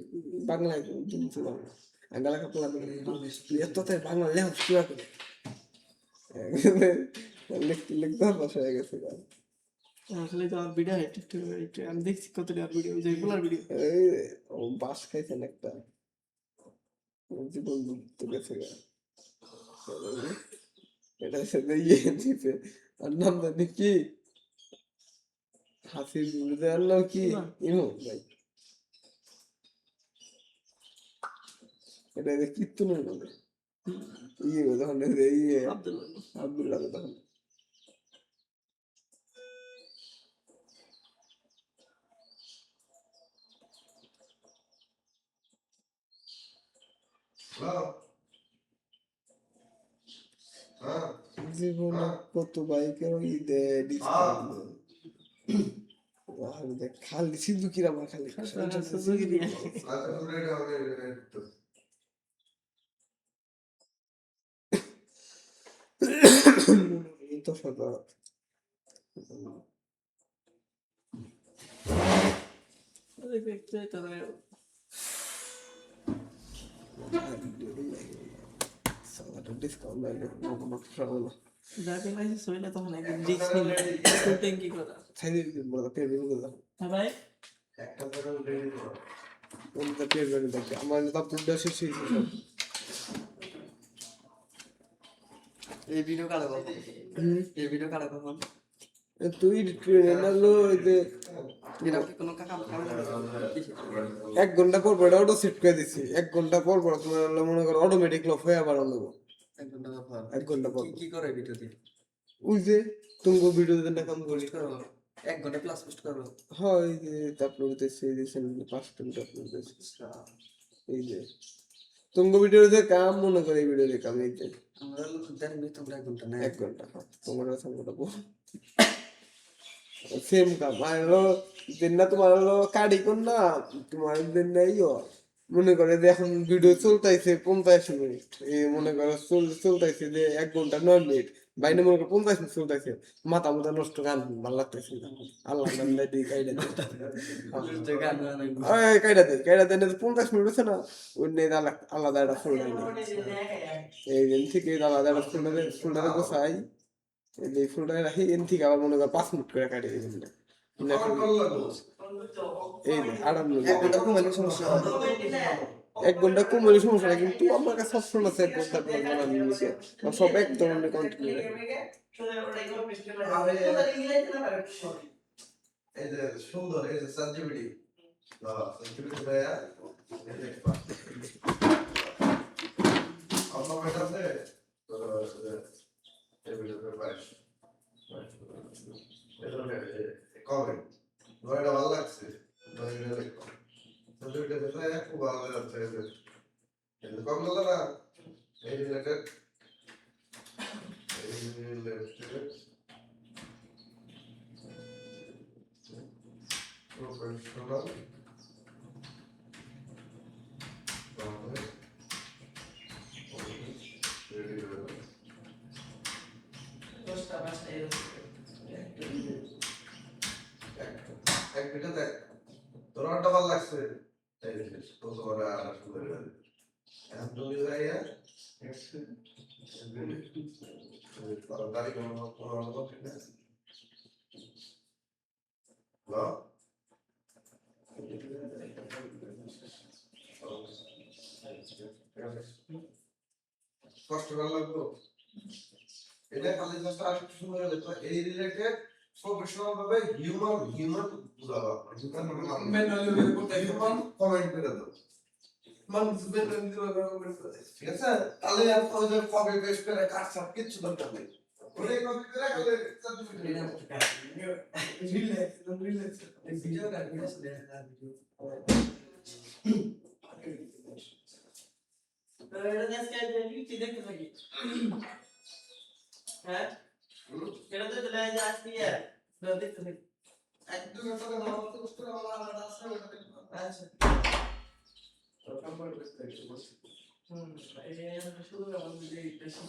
বাংলায় দুম বাংলা আগালা কাপলা এত বাংলা লেখ কিবা করে লিখতে লিখতে অভ্যাস হয়ে গেছে। আসলে তো আমার ভিডিও আমি দেখছি কতটা ভিডিও ওই যে গুলার ভিডিও এই ও বাস খাইছেন একটা জীবন তো গেছে গা। এটা সাথে ইয়ে দিতে আর নাম জানি কি হাসি বুঝতে আনলো কি ইমো ভাই, এটা যে কীর্তনের বলে ইয়ে তখন ইয়ে আব্দুল্লাহ আব্দুল্লাহ তখন হ্যালো হ্যাঁ জীবনে কত বাইকের ঈদে ডিসকাউন্ট আর দেখ খালি সিদ্ধুকিরা আমার খালি সুযোগই দিয়ে আচ্ছা রেডি হবে তো তো সদা দেখতে তারা ডিসকাউন্ট লাগে কোনো প্রবলেম না ড্রাইভিং লাইসেন্স হইলে তখন একদম রিস্ক নিলে ফুল ট্যাঙ্কি করা। ছাইরে দিন বড় পেয়ে দিন দাও হ্যাঁ ভাই একটা করে রেডি করো ওটা পেয়ে দিন দেখি আমার তো পুরো শেষ হইছে সব এই ভিডিও কাটা কখন এই ভিডিও কাটা কখন তুই ট্রেনে নালো যে এটা কি কোনো কাম কাম করে 1 ঘন্টা পর পর অটো সেট করে দিছি 1 ঘন্টা পর পর তোমার হলো মনে করো অটোমেটিক লক হয়ে আবার হলো 1 ঘন্টা পর 1 ঘন্টা পর কি করে ভিডিওতে ওই যে তুমি ভিডিও দিতে না কাম করি করো 1 ঘন্টা প্লাস পোস্ট করো হয় এই যে আপলোড দিতেছি এই যে 5 মিনিট আপলোড দিতেছি এই যে তুমি ভিডিওতে কাম মনে করে এই ভিডিওতে কাম এই যে আমরা দেন নি তোমরা 1 ঘন্টা না 1 ঘন্টা তোমার কাছে মোটা বল সেম কাম আর হলো দিন না তোমার হলো কাটি কোন না তোমার দিন নাইও মনে করে যে এখন ভিডিও চলতেছে 50 মিনিট এই মনে করো চলতেছে যে 1 ঘন্টা 9 মিনিট বাইরে মনে করো 50 মিনিট চলতেছে মাথা মাথা নষ্ট গান ভালো লাগতেছে আল্লাহ নাম দিয়ে কাইডা যে গান কাইডা দেন 50 মিনিট হচ্ছে না ওই নিয়ে আলাদা একটা ফোল্ডার এই দিন থেকে আলাদা একটা ফোল্ডারে গোছাই এই ফোল্ডারে রাখি এন থেকে আবার মনে করো 5 মিনিট করে কাটি দিবেন না এই আরাম 1 ঘন্টা ঘুমালে সমস্যা হবে 1 ঘন্টা কম হলে সমস্যা নাই কিন্তু আমার কাছে অপশন আছে 1 ঘন্টা পর বানানো নিচে সব এক ধরনের কন্টিনিউ এই যে সুন্দর এই যে সাবজেক্টি সাবজেক্টি ভাইয়া এই যে আমার কাছে তো এই ভিডিওতে পাইস কবে নয়টা ভালো লাগছে সাবজেক্টে ভাইয়া খুব ভালো লাগছে এই কম লাগলো না এই রিলেটেড professional এক মিনিট দেখ তোর আড্ডা ভালো লাগছে তাই দেখিস তো তোমার আর সুন্দর এখন তুমি যাইয়া তাড়াতাড়ি কোনো ঠিক না হ্যালো কষ্ট করা লাগলো এটা খালি জাস্ট আর একটু সুন্দর হলে তো এই রিলেটেড প্রফেশনাল ভাবে হিউম্যান বুঝাবা মেনুয়ালি করতে পারবো কমেন্ট করে দাও মানুষ মেনুয়ালি কমেন্ট করে ঠিক আছে তাহলে আর তো যে কপি পেস্ট করে কাট সব কিছু দরকার নেই ওরে কপি করে গেলে রিল্যাক্স এই ভিডিওটা ভিডিও ভিডিও এটা আজকে ইউটি দেখতে থাকি হ্যাঁ এটা তো দিলে যে আজকে দেখতে থাকি একদম একটা দাও তো কষ্ট করে আমার আছে ওটা আচ্ছা এটা শুরু আমার যে বেশি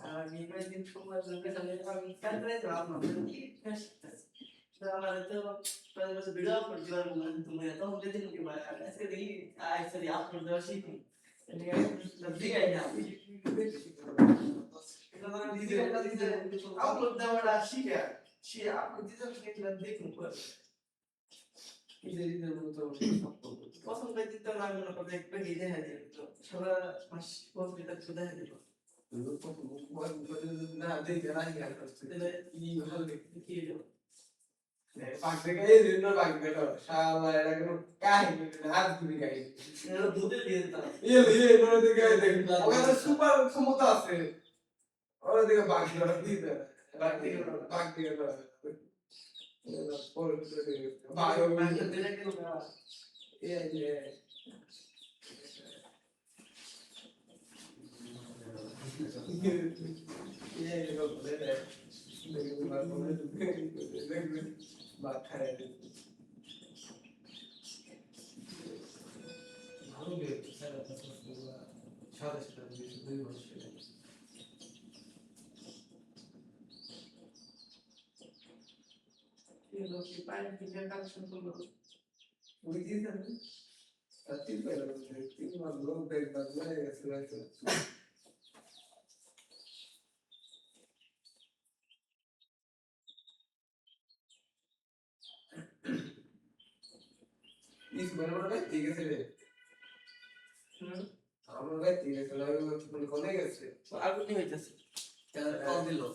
আর নির্বাচন সময় জন্য আমি কাজ করে যাব না কি আমার তো পরে ভিডিও আপলোড করার মানে তুমি তো হতে দিন কি ভাই আজকে দেখি আজকে আপলোড দেওয়া শিখি এটা দিগাই না এটা মানে দিতে আপলোড দেওয়াটা শিখা সে আপলোড দিতে শিখলাম দেখুন পরে পছন্দ করে দিতে না মনে করে একটু হিজে হয়ে যেত সারা মাস পছন্দ করতে দেখা দিত না দেখে রাখি আর তাহলে ই ভালো দেখতে কি হলো পাক থেকে এই দিন পাক গেল শালা এটা কোনো কাহিনী না আর তুমি কাহিনী এটা দুধে দিয়ে দিতাম ইয়ে করে দিকে দেখ ওখানে সুপার ক্ষমতা আছে ওরা দিকে বাঘ ধরা দিতে বাঘ দিকে ধরা পরে বাঘ মাঝে দিলে কেন ইয়ে lo que para el final canción con los algo ni me dice call dilo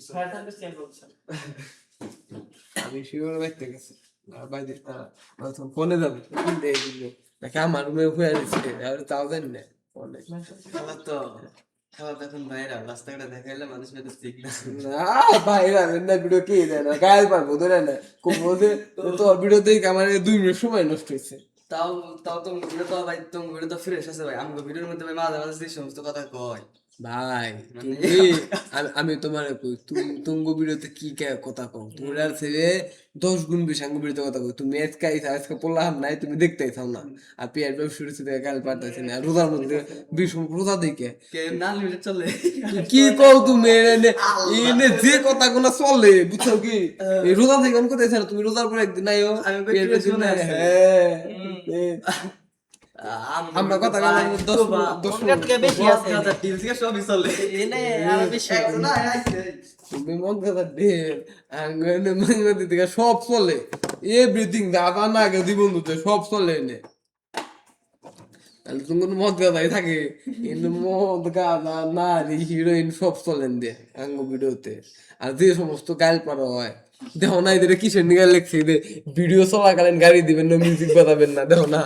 falta que siempre usa আমি শিওর বাইতে গেছে বাইরে ফোনে যাবে নাকি আমার রুমে হয়ে গেছে আর তাও জানি না ফোনে খেলা তো এখন ভাইরা রাস্তাঘাটে দেখাইলে মানুষ মেয়েদের ঠিক না না বাইরে না ভিডিও কে দেয় না গায়ে পারবো ধরে না কোন বলতে তোর ভিডিও দেখে আমার 2 মিনিট সময় নষ্ট হয়েছে তাও তাও তো ভিডিও তো ভাই তুমি ভিডিও তো ফ্রেশ আছে ভাই আমাকে ভিডিওর মধ্যে ভাই মাঝে মাঝে এই সমস্ত কথা কয় ভাই মানে- আমি তোমার কই তুমি তুঙ্গ ভিডিওতে কি কথা কও তোমরা ছেলে 10 গুণ বেশি আঙ্গ ভিডিওতে কথা কও তুমি আজকে পড়লাম নাই তুমি দেখতেই চাও না আর পিয়ার ব্যবসা শুরু থেকে গাল পাঠাইছে না রোজার মধ্যে বিশম রোজা দেখে কে না লিমিটে চলে কি কও তুমি এনে যে কথা কোনা চলে বুঝছো কি এই রোজা থেকে কোন কথা না তুমি রোজার পর একদিন আইও আমি কই পিয়ার শুনে ব্যবসা আছি। হ্যাঁ আমরা কথা বললাম 10 থেকে বেশি আছে টিল থেকে সবই চলে এনে আর বেশি তুমি মন কথা দে আঙ্গনে মঙ্গতি থেকে সব চলে এভরিথিং দাদা না গে বন্ধুতে সব চলে এনে তাহলে তুমি কোনো মদ গাদাই থাকে কিন্তু মদ গাদা নারী হিরোইন সব চলেন দে আঙ্গ ভিডিওতে আর যে সমস্ত গাল পাড়া হয় দেখো না এদের কিসের নিয়ে লেখছে যে ভিডিও চলাকালীন গাড়ি দিবেন না মিউজিক বাজাবেন না দেখো না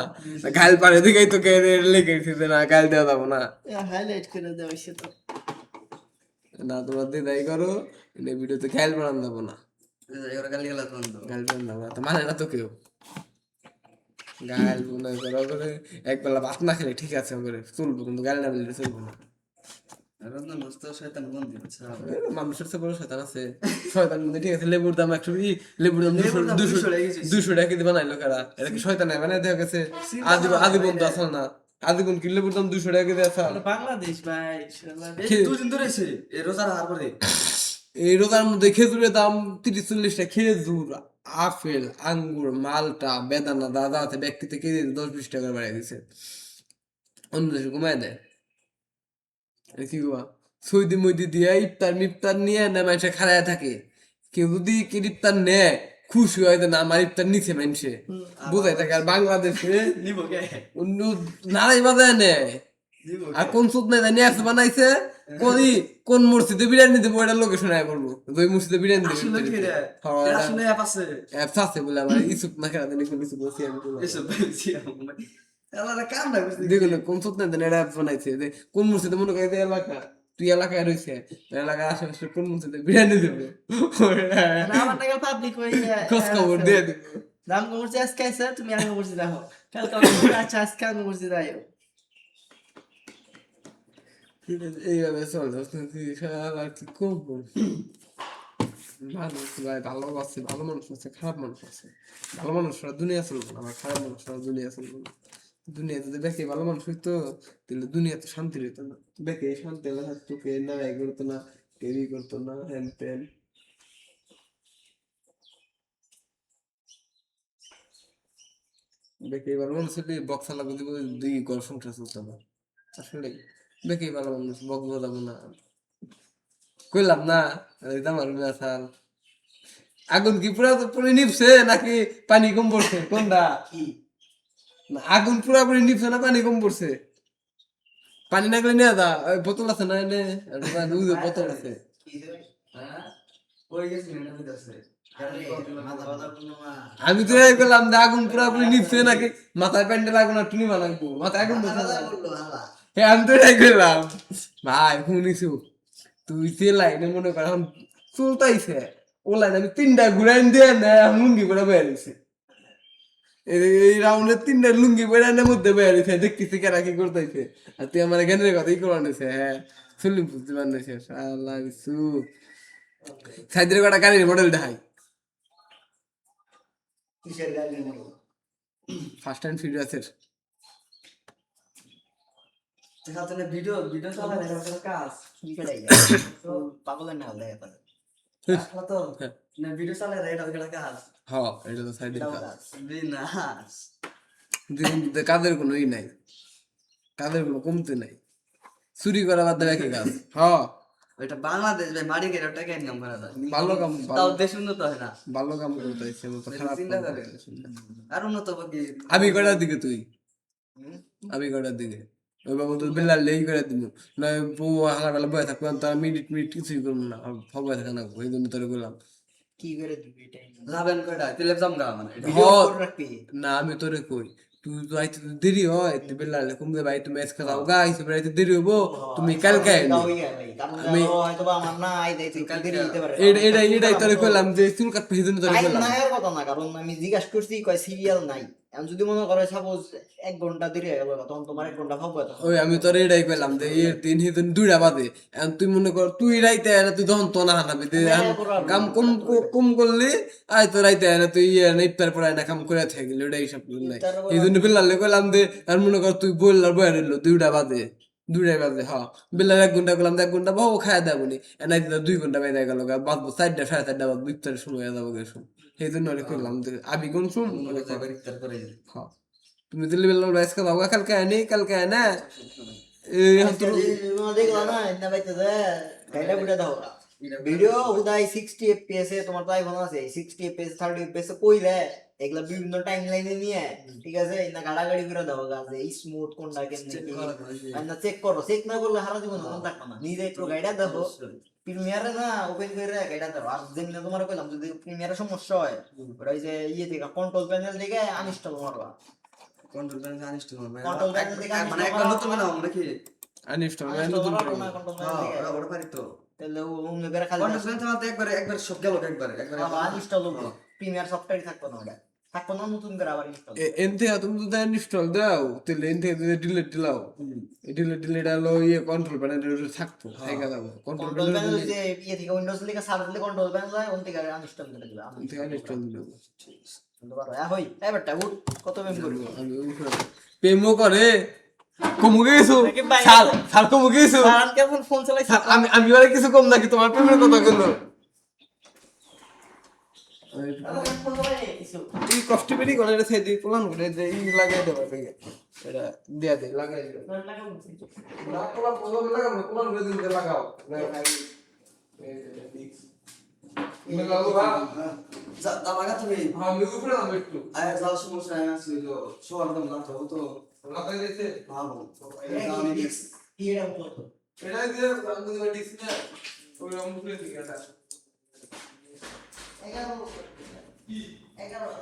গাল পাড়ে দিকেই তো কে লেখেছি যে না গাল দেওয়া যাবো না হাইলাইট করে দেওয়া হয়েছে তো না তোমরা দিদাই করো এই ভিডিওতে গাল পাড়ান যাবো না এবার গালি গালা বন্ধ গাল পাড়ান যাবো না তো মানে না তো কেউ গাল মনে করো করে একবেলা ভাত না খেলে ঠিক আছে করে চলবো কিন্তু গাল না বললে চলবো না রমজান মস্ত শয়তান বন্ধু আচ্ছা মানুষের চেয়ে বড় শয়তান আছে শয়তান মধ্যে ঠিক আছে লেবুর দাম 120 লেবুর দাম 200 টাকা দিয়ে বানাইলো কারা এটা কি শয়তান বানাই দেওয়া গেছে আদি বন্ধু আসল না আদি কোন কি লেবুর দাম 200 টাকা দিয়ে আসা বাংলাদেশ ভাই দুদিন ধরে এই রোজার হার করে এই রোজার মধ্যে খেজুরের দাম 30-40 টাকা খেজুর আপেল আঙ্গুর মালটা বেদানা দাদা আছে ব্যক্তি থেকে 10-20 টাকা বাড়াই দিছে অন্য দেশে কমায় দেয় কি গোয়া সৌদি মইদি দিয়ে ইফতার নিয়ে না মানুষে খাড়ায় থাকে কেউ যদি ইফতার নেয় খুশি হয় না আমার ইফতার নিচে মানুষে বুঝাই থাকে আর বাংলাদেশে নিব কে অন্য নারাই বাজায় নেয় আর কোন সুদ নেই জানি বানাইছে কোন মসজিদে বিরিয়ানি দেবো এটা লোকেশন আয় বলবো ওই মসজিদে বিরিয়ানি দেবো আসলে কি রে হ্যাঁ আসলে অ্যাপ আছে অ্যাপস আছে বলে আমার ইসুপ না খেলা দেন কোন ইসুপ বলছি আমি বললাম। এসব বলছি এলাকা কাম না বুঝলি দেখুন কোন সত্য না এটা অ্যাপ বানাইছে যে কোন মসজিদে মনে করে যে এলাকা তুই এলাকায় রয়েছে এলাকায় আশেপাশে কোন মসজিদে বিরিয়ানি দেবো আমার টাকা পাবলিক হয়ে খোঁজ খবর দিয়ে দেবো দাম করছে আজকে আছে তুমি আগে করছি দেখো কালকে আমি বলছি, আচ্ছা আজকে আমি করছি যাই এইভাবে চলে আর কি করবো মানুষ ভাই ভালো আছে ভালো মানুষ আছে খারাপ মানুষ আছে ভালো মানুষরা দুনিয়া চলবো না আমার খারাপ মানুষরা দুনিয়া চলবো না দুনিয়া যদি বেঁকে ভালো মানুষ হইতো তাহলে দুনিয়াতে শান্তি হইতো না বেঁকে শান্তি হলে থাকতো কে না এ করতো না কেউই করতো না হ্যান ত্যান বেঁকে ভালো মানুষ হলে বক্সা লাগবে দিব দুই ঘর সংসার চলতো না আসলে বেঁকে ভালো মানুষ বক্স বাজাবো না কইলাম না আমার সাল আগুন কি পুরোপুরি নিভছে নাকি পানি কম পড়ছে কোনটা কি না আগুন পুরোপুরি নিভছে না পানি কম পড়ছে পানি না গেলে নিয়ে দা ওই বোতল আছে না এনে বোতল আছে কি রে? হ্যাঁ ওই গেছি না বুঝাছে মাথা ব্যথা কোনো না। আমি তো এই করলাম যে আগুন পুরোপুরি নিভছে নাকি মাথায় প্যান্ডেল আগুন আর টুনি বানাবো মাথায় আগুন মাথা বসে ব্যথা করলো, হালা। হ্যাঁ আমি তো এটাই করলাম ভাই শুনিছু তুই সে লাইনে মনে কর এখন চলতাইছে ও লাইন আমি 3টা ঘুরাই দিয়ে না লুঙ্গি পরে বের হইছে এই রাউন্ডে 3টা লুঙ্গি পরে এনে মধ্যে বের হইছে দেখতেছি কেরা কি করতেছে আর তুই আমার জ্ঞানের কথাই করানিছে হ্যাঁ শুনলি বুঝতে পারনিছে শালা বিশু সাইদের কটা গাড়ির মডেল দেখাই কিসের গাড়ি নিবো? ফার্স্ট হ্যান্ড ফিডব্যাকের তাহলে ভিডিও ভিডিও চালাই না এটা কাজ কি করে যায়? তো পাগলের না হলে এখন। আসলে তো না ভিডিও চালাই না এটা কাজ হ্যাঁ এটা তো সাইডের এটাও কাজ কাজ। বিনাশ কিন্তু কাদের কোনো ই নাই কাদের কোনো কমতে নাই চুরি করা বাদ দেবে কি কাজ হ্যাঁ এটা বাংলাদেশ ভাই মারি গেলে টাকা ইনকাম করা যায় ভালো কাম তাও দেশ উন্নত হয় না ভালো কাম করতেছে তো খারাপ চিন্তা কাম করে। করতেছে না। আর উন্নত হবে কি আমি কটার দিকে তুই হুম? আমি কটার দিকে ওই বাবু তো বেলার লেই করে দিব না বউ হাঁকা বেলা বয়ে থাকবো তার মিনিট কিছুই করবো না বয়ে থাকা না ওই জন্য তোর বললাম কি করে দিবি এটাই না। যাবেন কয়টা তেলে জাম গা মানে ভিডিও হ্যাঁ। করে রাখবি। না আমি তোরে কই তুই তো আইতে তো দেরি হয় তুই বেলার কম দে ভাই তুমি ম্যাচ খেলাও গা আইসে বেড়াইতে দেরি হবো তুমি কালকে আইনি এটাও ইয়া ভাই। কারণ আমি- হয়তো বা আমার না আই দেয়, তুই কালকে দিতে পারে। এটাই তোরে কইলাম যে চুল কাটতে সেই জন্য তোরে টাইম কইলাম নাই আর কথা না, কারণ আমি জিজ্ঞাসা করছি কয় সিরিয়াল নাই। এখন যদি মনে করে সাপোজ 1 ঘন্টা দেরি হয়ে গেল, তখন তোমার 1 ঘন্টা ভাববো তখন। ওই আমি তোর এটাই কইলাম যে এর দিন হিদিন 2টা বাজে এখন তুই মনে কর তুই রাইতে আয় না তুই তখন তো না হানাবি তুই এখন কাম কম করলি আয় তো রাইতে আয় না তুই ইফতার পরে আয় না কাম করে থাকলি ওটাই সব নাই এই জন্য বেলালে কইলাম যে আর মনে কর তুই বললার বয়ে রইলো 2টা বাজে 2টাই বাজে হ্যাঁ বেলার 1 ঘন্টা করলাম 1 ঘন্টা বহু খাওয়া দেবো নি এনাই 2 ঘন্টা বেঁধে গেল বাজবো 4টা 4:30 বাজবো ইফতারের সময় হয়ে যাবো গেছো সেই জন্য আর কইলাম যে আমি কোন শুন তারপরে হ্যাঁ তুমি দিল্লি বেলার বাইস কা দাওগা কালকে আয় না এই আজকে যে দেখলাম না, না বাইতে দে, গাইডা বুঝা দাও। ভিডিও উদয় 60 fps এ তোমার তো আইফোন আছে 60 fps 30 fps এ কইলে এগুলা বিভিন্ন টাইম লাইনে নিয়ে ঠিক আছে না গাড়াগাড়ি করে দাও গাছে স্মুথ কোনটা কেমনে কি না চেক করো, চেক না করলে হারা জীবন মন থাকবে না। নিজে একটু গাইডা দেখো প্রিমিয়ারে না ওপেন করে গাইডা দাও। আর যেমনি তোমার কইলাম যদি প্রিমিয়ারে সমস্যা হয় ওটা ওই যে ইয়ে থেকে কন্ট্রোল প্যানেল থেকে আনইনস্টল মারবা। কন্ট্রোল প্যানেল আনিস্ট করব Control panel থেকে মানে একবার নতুন বানাবো নাকি আনিস্টল Uninstall নতুন মারবা না control panel থেকে। হ্যাঁ ওটা পারি তো তাহলে অন্য করে খালি কন্ট্রোল প্যানেল তো একবার সব গেল একবার আনইনস্টল হবে। প্রিমিয়ার সফটওয়্যার থাকবে না ওটা, থাকবে না, নতুন করে আবার ইনস্টল। এনতে তুমি যদি আনইনস্টল দাও তাহলে এনতে যদি ডিলিট দিলাও ডিলিট আলো ইয়ে কন্ট্রোল প্যানেল থাকতো থাকা যাবো কন্ট্রোল কন্ট্রোল প্যানেল প্যানেল যে ইয়ে থেকে উইন্ডোজ থেকে সার্চ দিলে কন্ট্রোল প্যানেল হয়, ওন থেকে আনইনস্টল করে দিবে। থেকে আনইনস্টল দিলাও শুনতে পারো হই এবারটা উঠ কত মেম করবো আমি পেমো করে কমু গেছো নাকি ভাই? সাল কমু গেছো কারণ কেমন ফোন চালাইছ আমি আর কিছু কম নাকি তোমার প্রেমের কথা কইলো ফোন চালাই কিছু এই কষ্ট বেরি করে রে সেই প্ল্যান করে যে ই লাগাই দেব থেকে এটা দিয়া দে লাগাই দে না কোলা প্রবলেম লাগাও কোলা করে দিন লাগাও না ভাই মে লাগো বা দামাগা তুমি আমি উপরে নাম একটু আয় যাও সমস্যা আসছিল সবার দাম না তো লাগাই দিতে ভালো কি এটা কত এটা দিয়ে আমি দিছি না ওই রংপুরের দিকে এটা 11 কি 11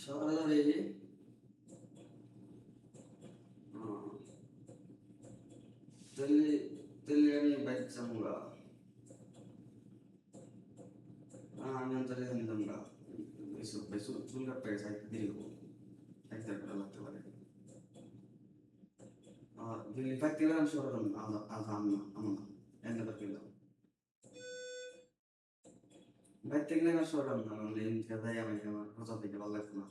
সকালে তেলে তেলে আমি বাইক চামুগা আমি অন্তরে জানতামগা এসব বেসু চুল কাটতে গেছে একটু দেরি হবো এক দেড় ঘন্টা লাগতে পারে দিল্লি থাকতে গেলে আমি শহরে আমার এনে থাকতে গেলাম বাইক থেকে না শহরে না মানে যাই আমি আমার রোজা থেকে ভালো লাগতো না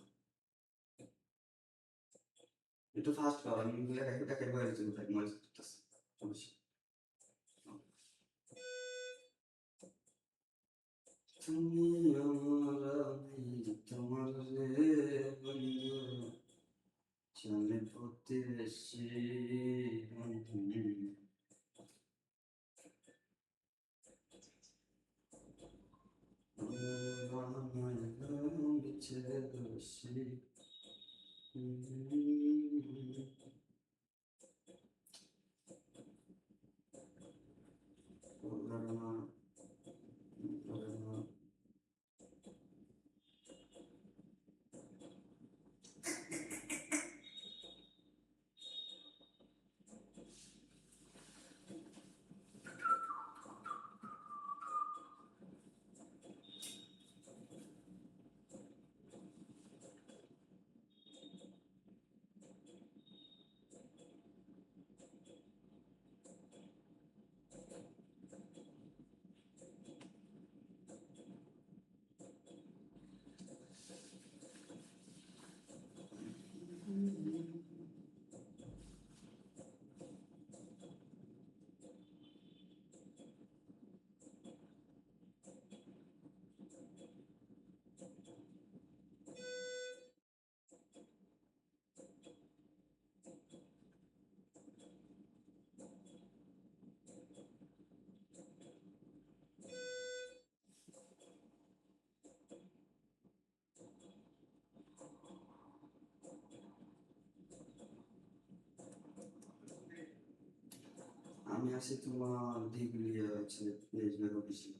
একটু ফাস্ট কর আমি একাই বাইরে চলে থাকি মনে করতেছে সমস্যা তুমি আমার আমি তোমার রে বন্ধু চলে পথে এসে আমি আসি তোমার দিগুলিয়া হচ্ছে ফেসবুক অফিসে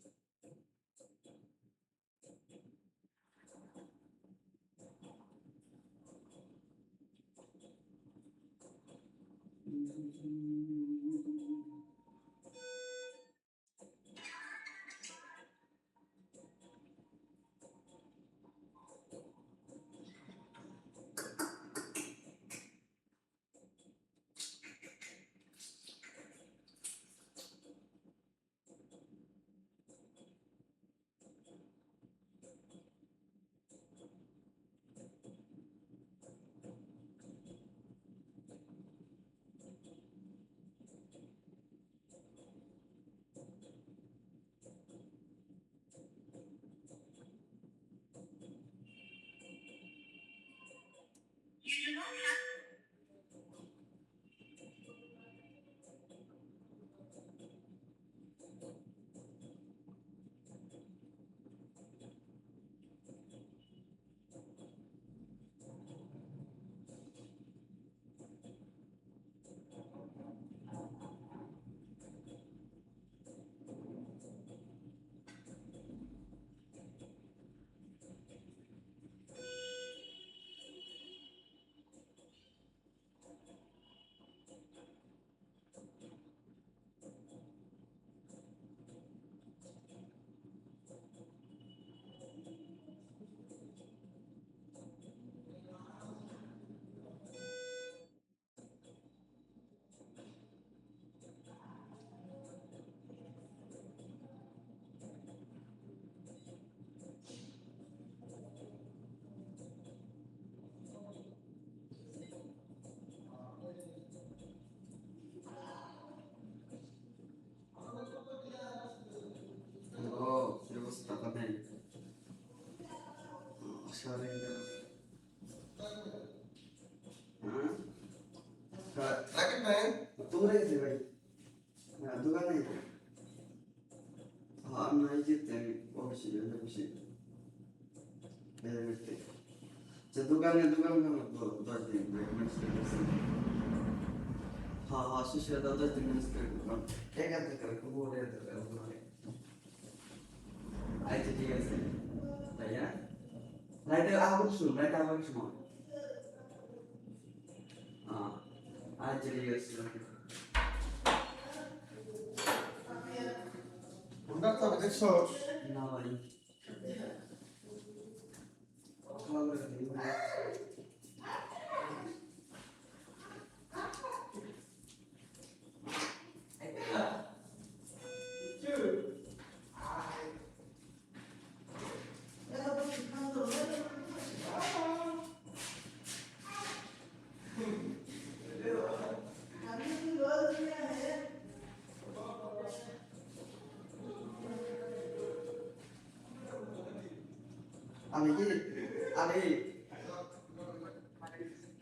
ও ব্যবস্থা নেই শরীর রাখেন ভাই তোমরা গেছে ভাই দোকানে হ্যাঁ নাই যেতে আমি অফিসে অফিসে দোকানে 10 দিন হ্যাঁ হ্যাঁ শেষে 10 দিন ঠিক আছে খুব বলে আচ্ছা ঠিক আছে তাই হ্যাঁ রাইতে আবার শুন রাইতে আবার শুন হ্যাঁ আচ্ছা ঠিক আছে ওটা তো দেখছো না ভাই আমি কি আমি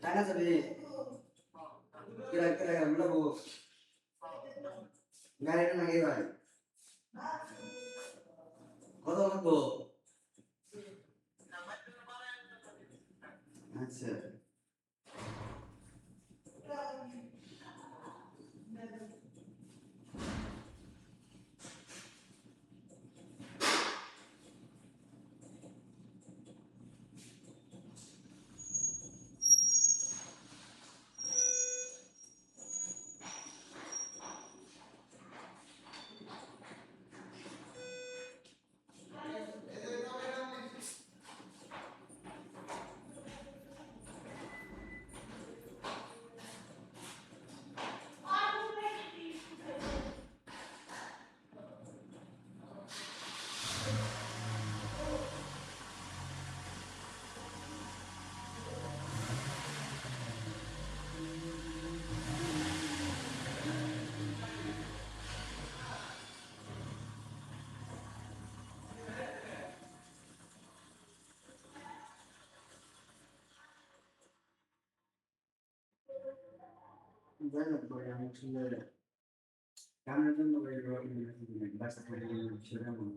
টাকা যাবে কিরা কিরা আমরা বো গাড়িটা নাকি ভাই কত লাগবো আচ্ছা জানো ভাই আমি শুনলে কামের জন্য ভাই বাসা থেকে সেটা মনে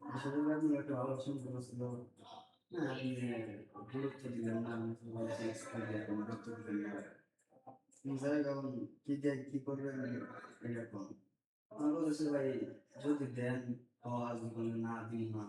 আসলে আমি একটা আলোচনা করেছিল না আমি গুরুত্ব দিলাম না আমি বলছি এক্সপার্ট গুরুত্ব দিলাম না যাই এখন কি দেয় কি করবেন এরকম আমার বলেছে ভাই যদি দেন পাওয়া জীবনে না দিন না